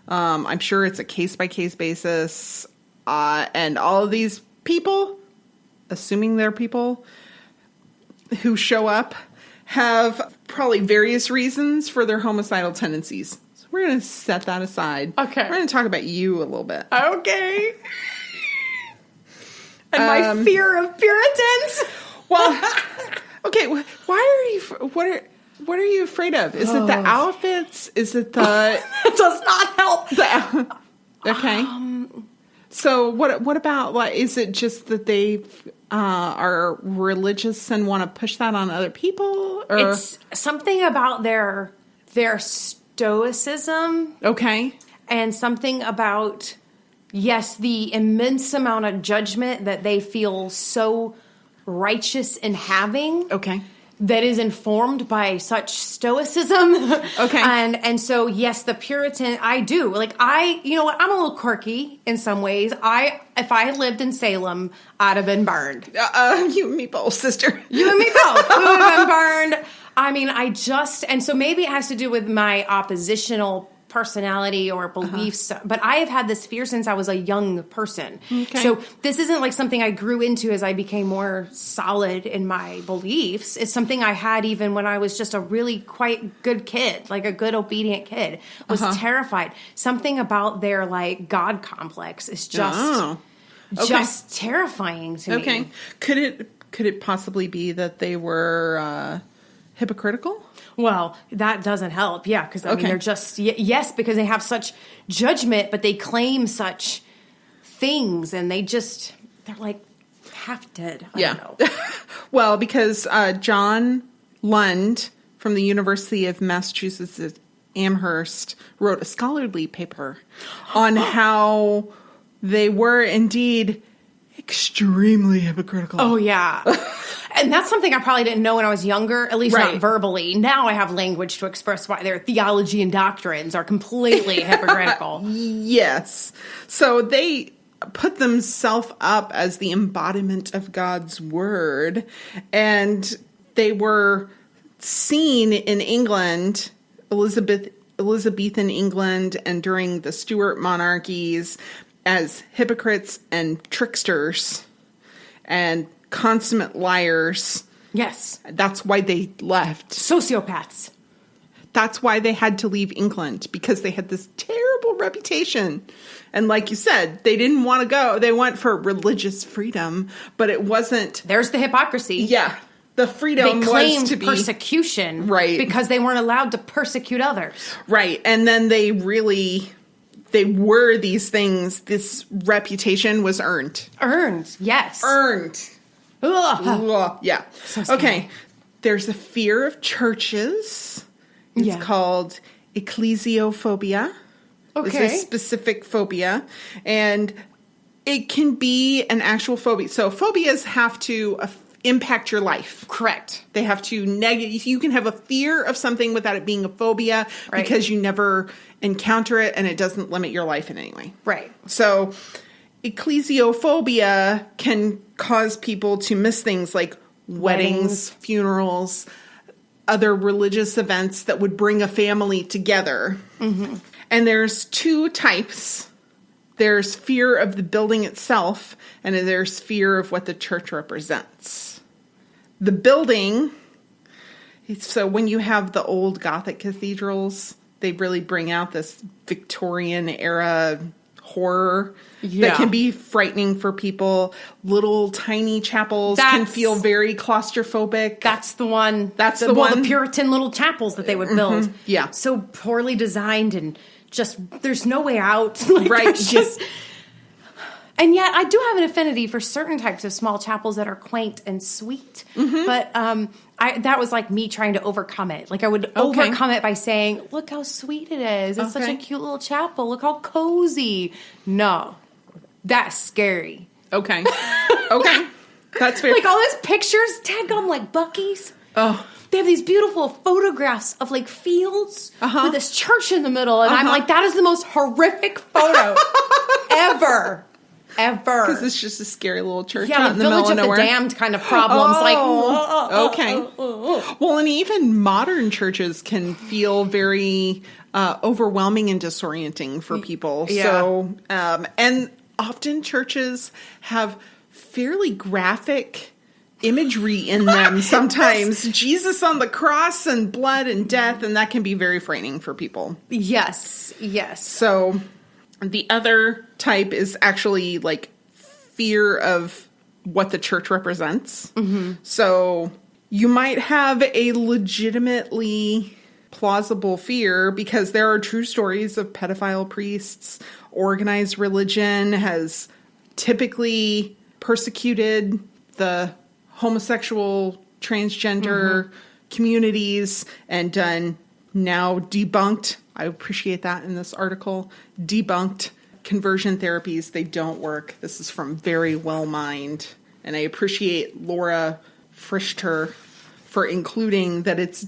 I'm sure it's a case-by-case basis. And all of these people, assuming they're people who show up, have probably various reasons for their homicidal tendencies. So we're going to set that aside. Okay. We're going to talk about you a little bit. Okay. And my fear of Puritans. Well, okay. Why are you? What are you afraid of? Is it the outfits? Is it the? It does not help. Okay. So what about like? Is it just that they are religious and want to push that on other people? Or? It's something about their stoicism. Okay. And something about, yes, the immense amount of judgment that they feel so righteous in having. Okay. That is informed by such stoicism. Okay. And so, yes, the Puritan, I do. Like, you know what? I'm a little quirky in some ways. If I had lived in Salem, I'd have been burned. You and me both, sister. You and me both. We would have been burned. I mean, and so maybe it has to do with my oppositional personality or beliefs, but I have had this fear since I was a young person. Okay. So this isn't like something I grew into as I became more solid in my beliefs. It's something I had even when I was just a really quite good kid, like a good obedient kid, was terrified. Something about their like God complex is just terrifying to me. Okay. Could it possibly be that they were hypocritical? Well, that doesn't help. Yeah, because I mean, they're just, yes, because they have such judgment, but they claim such things, and they're like half dead. I don't know. Well, because John Lund from the University of Massachusetts at Amherst wrote a scholarly paper on how they were indeed extremely hypocritical. Oh, yeah. And that's something I probably didn't know when I was younger, at least not verbally. Now I have language to express why their theology and doctrines are completely hypocritical. Yes. So they put themselves up as the embodiment of God's word, and they were seen in England, Elizabethan England, and during the Stuart monarchies as hypocrites and tricksters and consummate liars. Yes. That's why they left. Sociopaths. That's why they had to leave England, because they had this terrible reputation. And like you said, they didn't want to go. They went for religious freedom, but it wasn't. There's the hypocrisy. Yeah. The freedom they claimed was to be persecution. Right. Because they weren't allowed to persecute others. Right. And then they were these things. This reputation was earned. Earned. Yes. Earned. Ugh. Ugh. Yeah. So scary. Okay. There's a fear of churches. It's called ecclesiophobia. Okay. It's a specific phobia. And it can be an actual phobia. So phobias have to impact your life. Correct. They have to you can have a fear of something without it being a phobia because you never encounter it and it doesn't limit your life in any way. Right. So ecclesiophobia can cause people to miss things like weddings, funerals, other religious events that would bring a family together. Mm-hmm. And there's two types. there's fear of the building itself, and there's fear of what the church represents. The building, so when you have the old Gothic cathedrals, they really bring out this Victorian era horror that can be frightening for people. Little tiny chapels can feel very claustrophobic. That's the one. The Puritan little chapels that they would build. Mm-hmm. Yeah. So poorly designed and just, there's no way out. Right. And yet I do have an affinity for certain types of small chapels that are quaint and sweet. Mm-hmm. But that was like me trying to overcome it. Like I would overcome it by saying, look how sweet it is. It's such a cute little chapel. Look how cozy. No, that's scary. Okay. That's fair. Like all those pictures tagged on like Buc-ee's. Oh. They have these beautiful photographs of like fields with this church in the middle. And I'm like, that is the most horrific photo ever. Because it's just a scary little church like out in the middle of nowhere. Village of the Damned kind of problems. Well, and even modern churches can feel very overwhelming and disorienting for people. Yeah. So, and often churches have fairly graphic imagery in them sometimes. Jesus on the cross and blood and death, and that can be very frightening for people. Yes. So the other type is actually like fear of what the church represents. Mm-hmm. So you might have a legitimately plausible fear because there are true stories of pedophile priests. Organized religion has typically persecuted the homosexual, transgender communities and done now debunked. I appreciate that in this article. Debunked conversion therapies. They don't work. This is from Very Well Mind. And I appreciate Laura Frischter for including that it's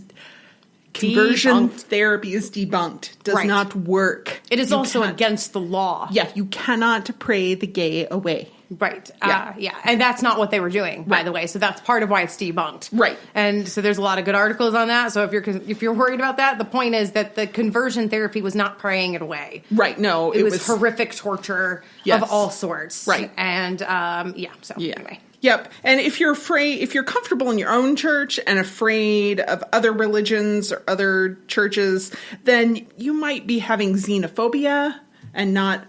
conversion therapy is debunked. Does not work. It is also against the law. Yeah, you cannot pray the gay away. Right. Yeah. And that's not what they were doing, by the way. So that's part of why it's debunked. Right. And so there's a lot of good articles on that. So if you're worried about that, the point is that the conversion therapy was not praying it away. Right. No, it was horrific torture of all sorts. Right. And anyway. Yep. And if you're comfortable in your own church and afraid of other religions or other churches, then you might be having xenophobia and not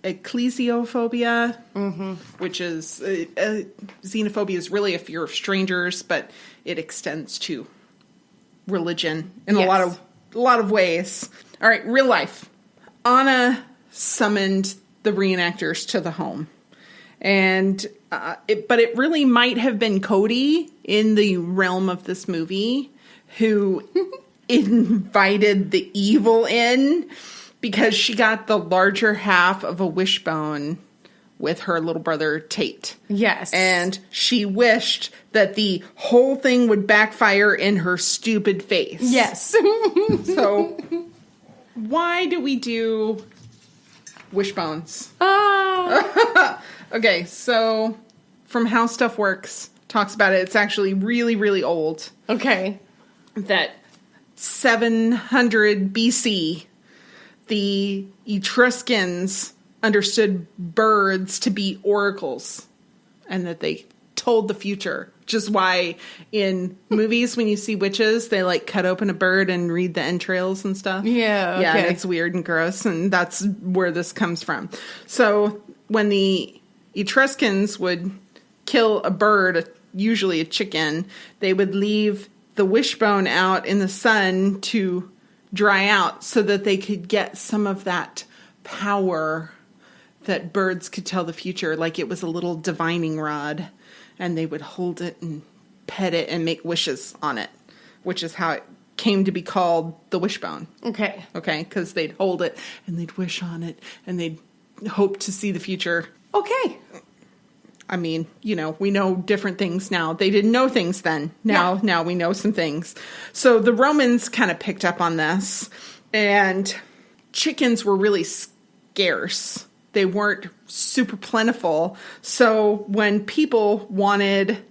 ecclesiophobia, which is xenophobia is really a fear of strangers, but it extends to religion in a lot of ways. All right, real life. Anna summoned the reenactors to the home, and but it really might have been Cody in the realm of this movie who invited the evil in. Because she got the larger half of a wishbone with her little brother Tate. Yes. And she wished that the whole thing would backfire in her stupid face. Yes. So, why do we do wishbones? Okay, so from How Stuff Works talks about it. It's actually really, really old. Okay. That 700 BC... the Etruscans understood birds to be oracles and that they told the future. Which is why in movies, when you see witches, they like cut open a bird and read the entrails and stuff. Yeah. Okay. Yeah, and it's weird and gross. And that's where this comes from. So when the Etruscans would kill a bird, usually a chicken, they would leave the wishbone out in the sun to dry out so that they could get some of that power that birds could tell the future, like it was a little divining rod, and they would hold it and pet it and make wishes on it, which is how it came to be called the wishbone. Okay, because they'd hold it and they'd wish on it and they'd hope to see the future. Okay. I mean, we know different things now. They didn't know things then. Now we know some things. So the Romans kind of picked up on this, and chickens were really scarce. They weren't super plentiful. So when people wanted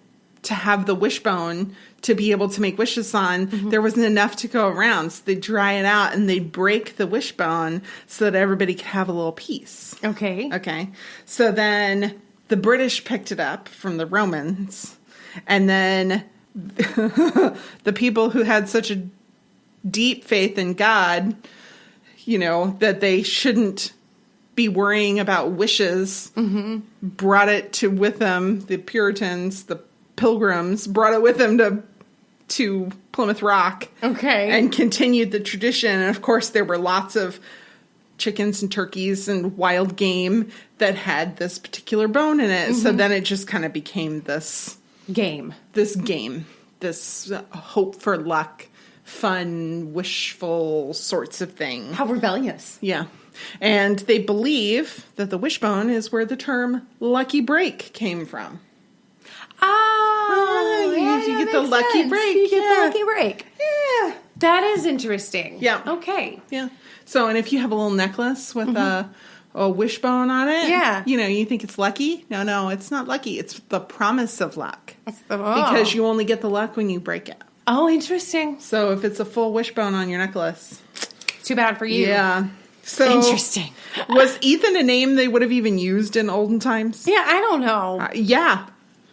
to have the wishbone to be able to make wishes on, there wasn't enough to go around. So they'd dry it out and they'd break the wishbone so that everybody could have a little piece. Okay. Okay. So then the British picked it up from the Romans. And then the people who had such a deep faith in God, that they shouldn't be worrying about wishes, brought it with them. The Puritans, the Pilgrims, brought it with them to Plymouth Rock. Okay. And continued the tradition. And of course, there were lots of chickens and turkeys and wild game that had this particular bone in it. So then it just kind of became this game, this hope for luck, fun, wishful sorts of thing. How rebellious. Yeah. And they believe that the wishbone is where the term lucky break came from. Oh, you get the lucky break. You get the lucky break. Yeah. That is interesting. Yeah. Okay. Yeah. So, and if you have a little necklace with a wishbone on it, yeah, you think it's lucky. No, it's not lucky. It's the promise of luck. Oh. Because you only get the luck when you break it. Oh, interesting. So if it's a full wishbone on your necklace, too bad for you. Yeah. So interesting. Was Ethan a name they would have even used in olden times? Yeah, I don't know. Yeah.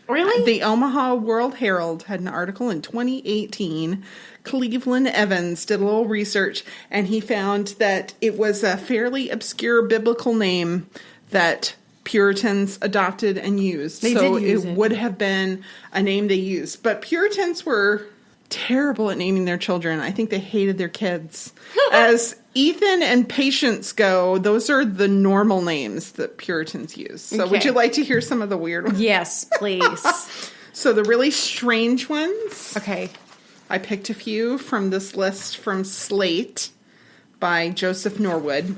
Really? The Omaha World Herald had an article in 2018. Cleveland Evans did a little research, and he found that it was a fairly obscure biblical name that Puritans adopted and used. So it would have been a name they used. But Puritans were terrible at naming their children. I think they hated their kids. As Ethan and Patience go, those are the normal names that Puritans use. So would you like to hear some of the weird ones? Yes, please. So the really strange ones. Okay. I picked a few from this list from Slate by Joseph Norwood.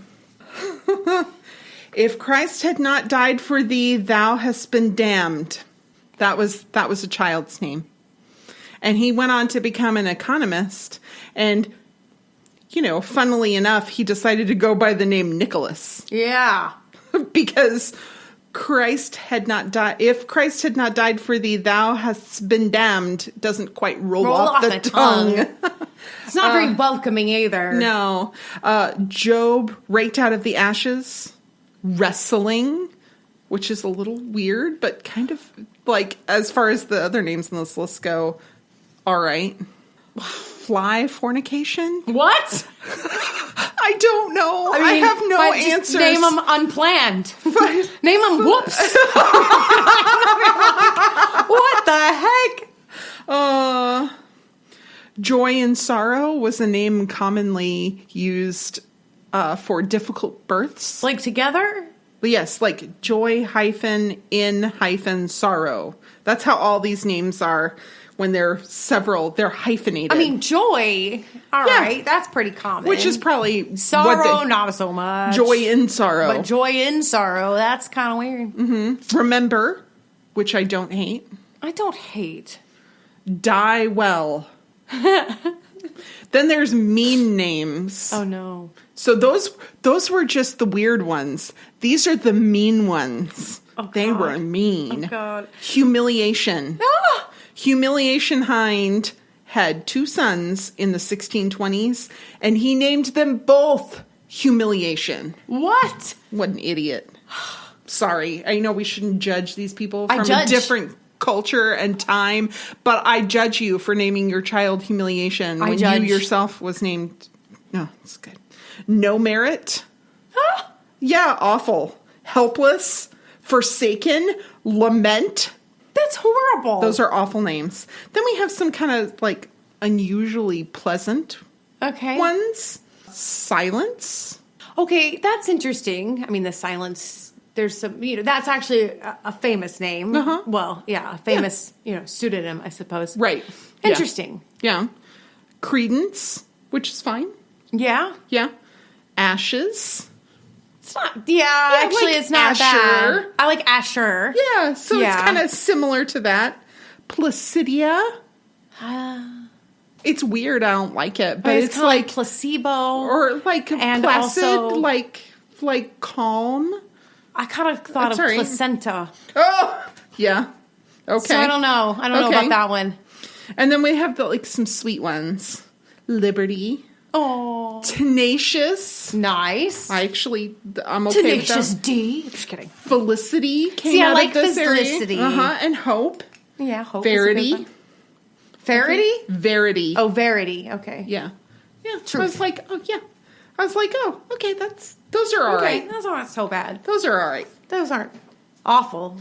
If Christ had not died for thee, thou hast been damned. That was a child's name. And he went on to become an economist. And, funnily enough, he decided to go by the name Nicholas. Yeah. Because Christ had not died. If Christ had not died for thee, thou hast been damned. Doesn't quite roll off the tongue. It's not very welcoming either. No. Job raked out of the ashes. Wrestling, which is a little weird, but kind of as far as the other names on this list go, all right. Fly fornication? What? I don't know. I have no answers. Name them unplanned. Name them whoops. What the heck? Joy and sorrow was a name commonly used for difficult births. Like together? Yes, like joy in sorrow. That's how all these names are. When they're hyphenated. I mean, joy, all right, that's pretty common. Which is probably... Sorrow, not so much. Joy in sorrow. But joy in sorrow, that's kind of weird. Mm-hmm. Remember, which I don't hate. I don't hate. Die well. Then there's mean names. Oh, no. So those were just the weird ones. These are the mean ones. Oh, they were mean. Oh, God. Humiliation. Ah! Humiliation Hind had 2 sons in the 1620s, and he named them both Humiliation. What? What an idiot. Sorry. I know we shouldn't judge these people from a different culture and time, but I judge you for naming your child Humiliation when you yourself was named... No, it's good. No merit. Yeah, awful. Helpless. Forsaken. Lament. That's horrible. Those are awful names. Then we have some kind of unusually pleasant ones. Silence. Okay, that's interesting. I mean, the silence, there's some, that's actually a famous name. Uh-huh. Well, yeah, a famous, pseudonym, I suppose. Right. Interesting. Yeah. Credence, which is fine. Yeah. Yeah. Ashes. It's not, actually, it's not Asher. bad. I like Asher. Yeah, so it's kind of similar to that. Placidia. It's weird. I don't like it, but it's like placebo, or and placid, also, like calm. I kind of thought of placenta. Oh, yeah. Okay. So I don't know. I don't know about that one. And then we have some sweet ones. Liberty. Oh. Tenacious. Nice. I'm okay Tenacious with them. D. I'm just kidding. Felicity came out of this Felicity. area. And Hope. Yeah, Hope. Verity. Verity? Verity. Oh, Verity. Okay. Yeah. Yeah. Truth. I was like, okay, those are all right. Those aren't so bad. Those are all right. Those aren't awful.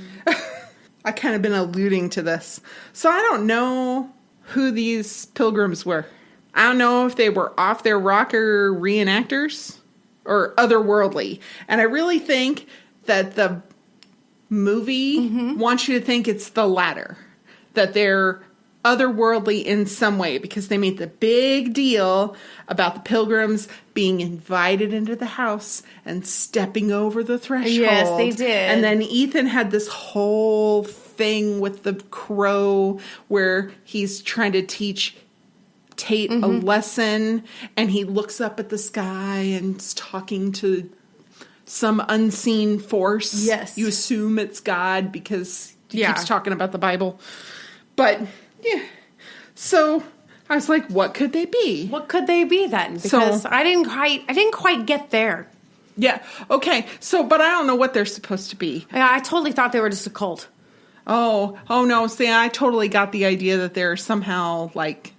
I kind of been alluding to this. So I don't know who these pilgrims were. I don't know if they were off their rocker reenactors or otherworldly. And I really think that the movie wants you to think it's the latter. That they're otherworldly in some way, because they made the big deal about the pilgrims being invited into the house and stepping over the threshold. Yes, they did. And then Ethan had this whole thing with the crow where he's trying to teach Tate a lesson, and he looks up at the sky and is talking to some unseen force. Yes. You assume it's God because he Yeah. keeps talking about the Bible. But yeah. So I was like, what could they be? What could they be then? Because I didn't quite get there. Yeah. Okay. So, but I don't know what they're supposed to be. I totally thought they were just a cult. Oh no. See, I totally got the idea that they're somehow like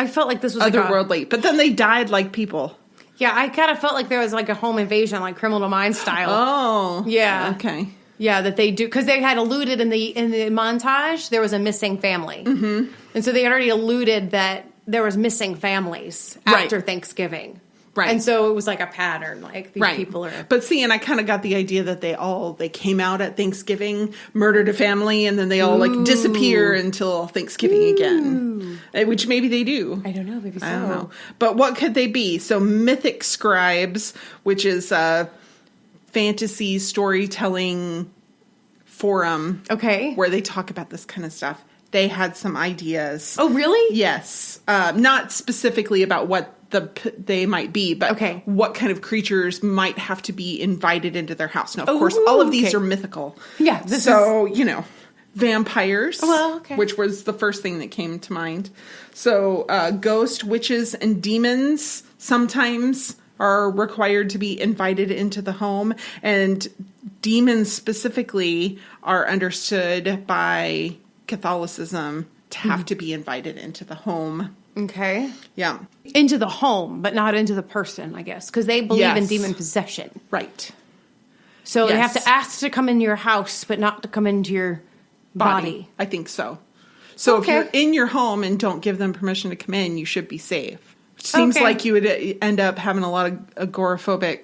I felt like this was otherworldly, but then they died like people. Yeah, I kind of felt like there was like a home invasion, like Criminal Minds style. Oh. Yeah. Okay. Yeah, that they do, because they had alluded in the montage there was a missing family, and so they had already alluded that there was missing families after Thanksgiving, right? And so it was like a pattern, like these people are. But see, and I kind of got the idea that they came out at Thanksgiving, murdered a family, and then they all like disappear until Thanksgiving again, which maybe they do. I don't know, maybe so. I don't know. But what could they be? So Mythic Scribes, which is fantasy storytelling forum, where they talk about this kind of stuff. They had some ideas. Oh, really? Yes, not specifically about what they might be, but what kind of creatures might have to be invited into their house. Now, of course, all of these are mythical. Yeah. Vampires, which was the first thing that came to mind. So, ghost, witches, and demons sometimes are required to be invited into the home, and demons specifically are understood by Catholicism to have to be invited into the home. Okay. Yeah. Into the home, but not into the person, I guess, because they believe in demon possession. Right. So they have to ask to come into your house, but not to come into your body. I think so. So if you're in your home and don't give them permission to come in, you should be safe. Seems like you would end up having a lot of agoraphobic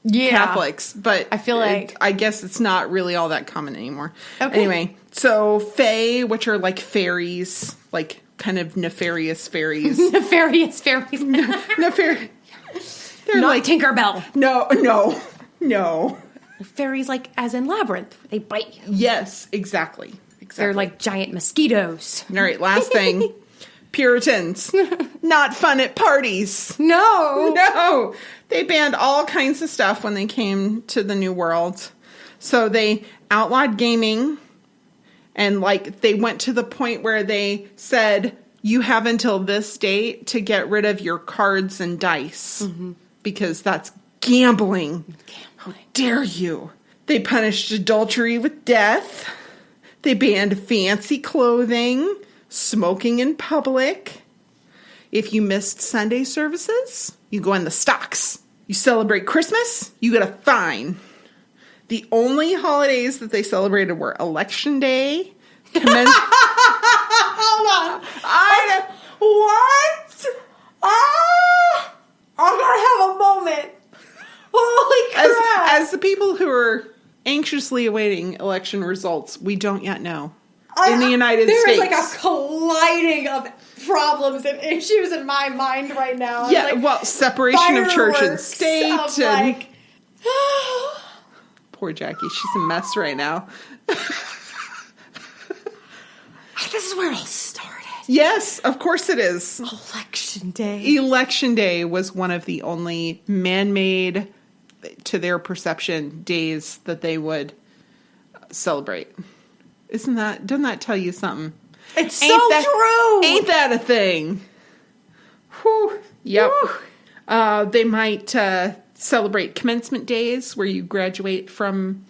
Catholics, but I feel like I guess it's not really all that common anymore. Anyway, so fae, which are like fairies, like kind of nefarious fairies. Nefarious fairies. They're not like Tinkerbell. No. Fairies, like as in Labyrinth, they bite you. Yes, exactly. They're like giant mosquitoes. All right, last thing. Puritans. Not fun at parties. No. They banned all kinds of stuff when they came to the New World. So they outlawed gaming, and like they went to the point where they said, you have until this date to get rid of your cards and dice because that's gambling. How dare you? They punished adultery with death. They banned fancy clothing, smoking in public. If you missed Sunday services, you go in the stocks. You celebrate Christmas, you get a fine. The only holidays that they celebrated were Election Day. Hold on. What? I'm going to have a moment. Holy crap. As the people who are anxiously awaiting election results, we don't yet know. In the United States. There is like a colliding of problems and issues in my mind right now. Yeah, well, separation of church and state. And poor Jackie, she's a mess right now. This is where it all started. Yes, of course it is. Election Day. Election Day was one of the only man-made, to their perception, days that they would celebrate. doesn't that tell you something? It's so true. Ain't that a thing? Whew. Yep. They might celebrate commencement days where you graduate from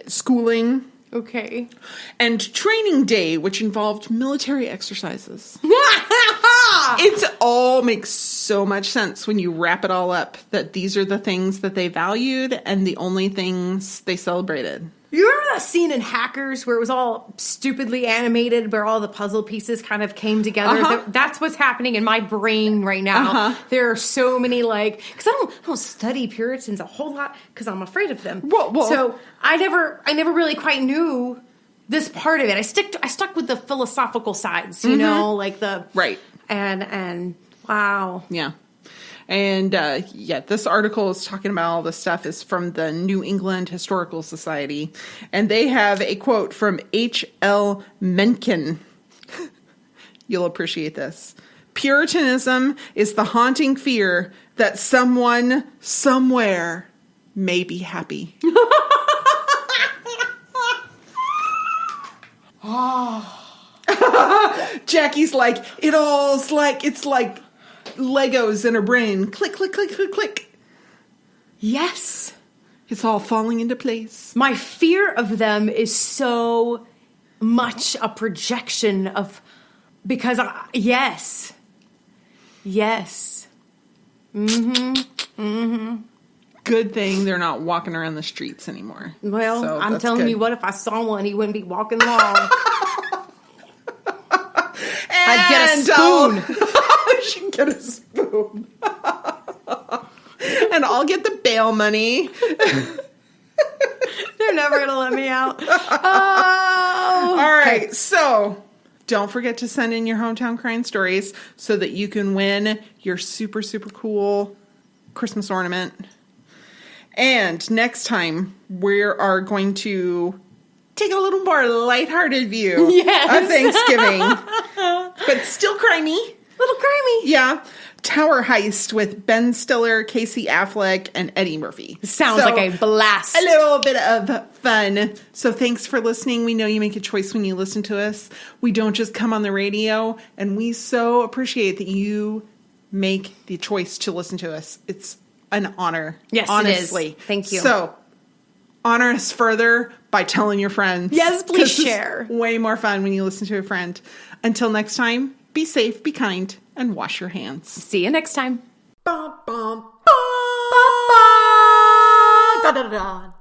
schooling. Okay. And training day, which involved military exercises. It all makes so much sense when you wrap it all up that these are the things that they valued and the only things they celebrated. You remember that scene in Hackers where it was all stupidly animated, where all the puzzle pieces kind of came together? That's what's happening in my brain right now. There are so many, because I don't study Puritans a whole lot because I'm afraid of them. Well, so I never really quite knew this part of it. I stuck with the philosophical sides, you know, like the right and wow, yeah. And, this article is talking about all this stuff is from the New England Historical Society. And they have a quote from H.L. Mencken. You'll appreciate this. Puritanism is the haunting fear that someone, somewhere, may be happy. Jackie's like, it's like Legos in her brain. Click, click, click, click, click. Yes. It's all falling into place. My fear of them is so much a projection of, because yes. Good thing they're not walking around the streets anymore. Well, so I'm telling you what, if I saw one, he wouldn't be walking long. I'd get a spoon. She can get a spoon. And I'll get the bail money. They're never going to let me out. Oh. All right. Okay. So don't forget to send in your hometown crime stories so that you can win your super, super cool Christmas ornament. And next time we are going to take a little more lighthearted view of Thanksgiving. But still crimey. Little crimey. Yeah. Tower Heist with Ben Stiller, Casey Affleck, and Eddie Murphy. Sounds like a blast. A little bit of fun. So thanks for listening. We know you make a choice when you listen to us. We don't just come on the radio, and we so appreciate that you make the choice to listen to us. It's an honor. Yes, honestly. It is. Thank you. So honor us further by telling your friends. Yes, please share. It's way more fun when you listen to a friend. Until next time, be safe, be kind, and wash your hands. See you next time. Bum, bum, Da, da, da.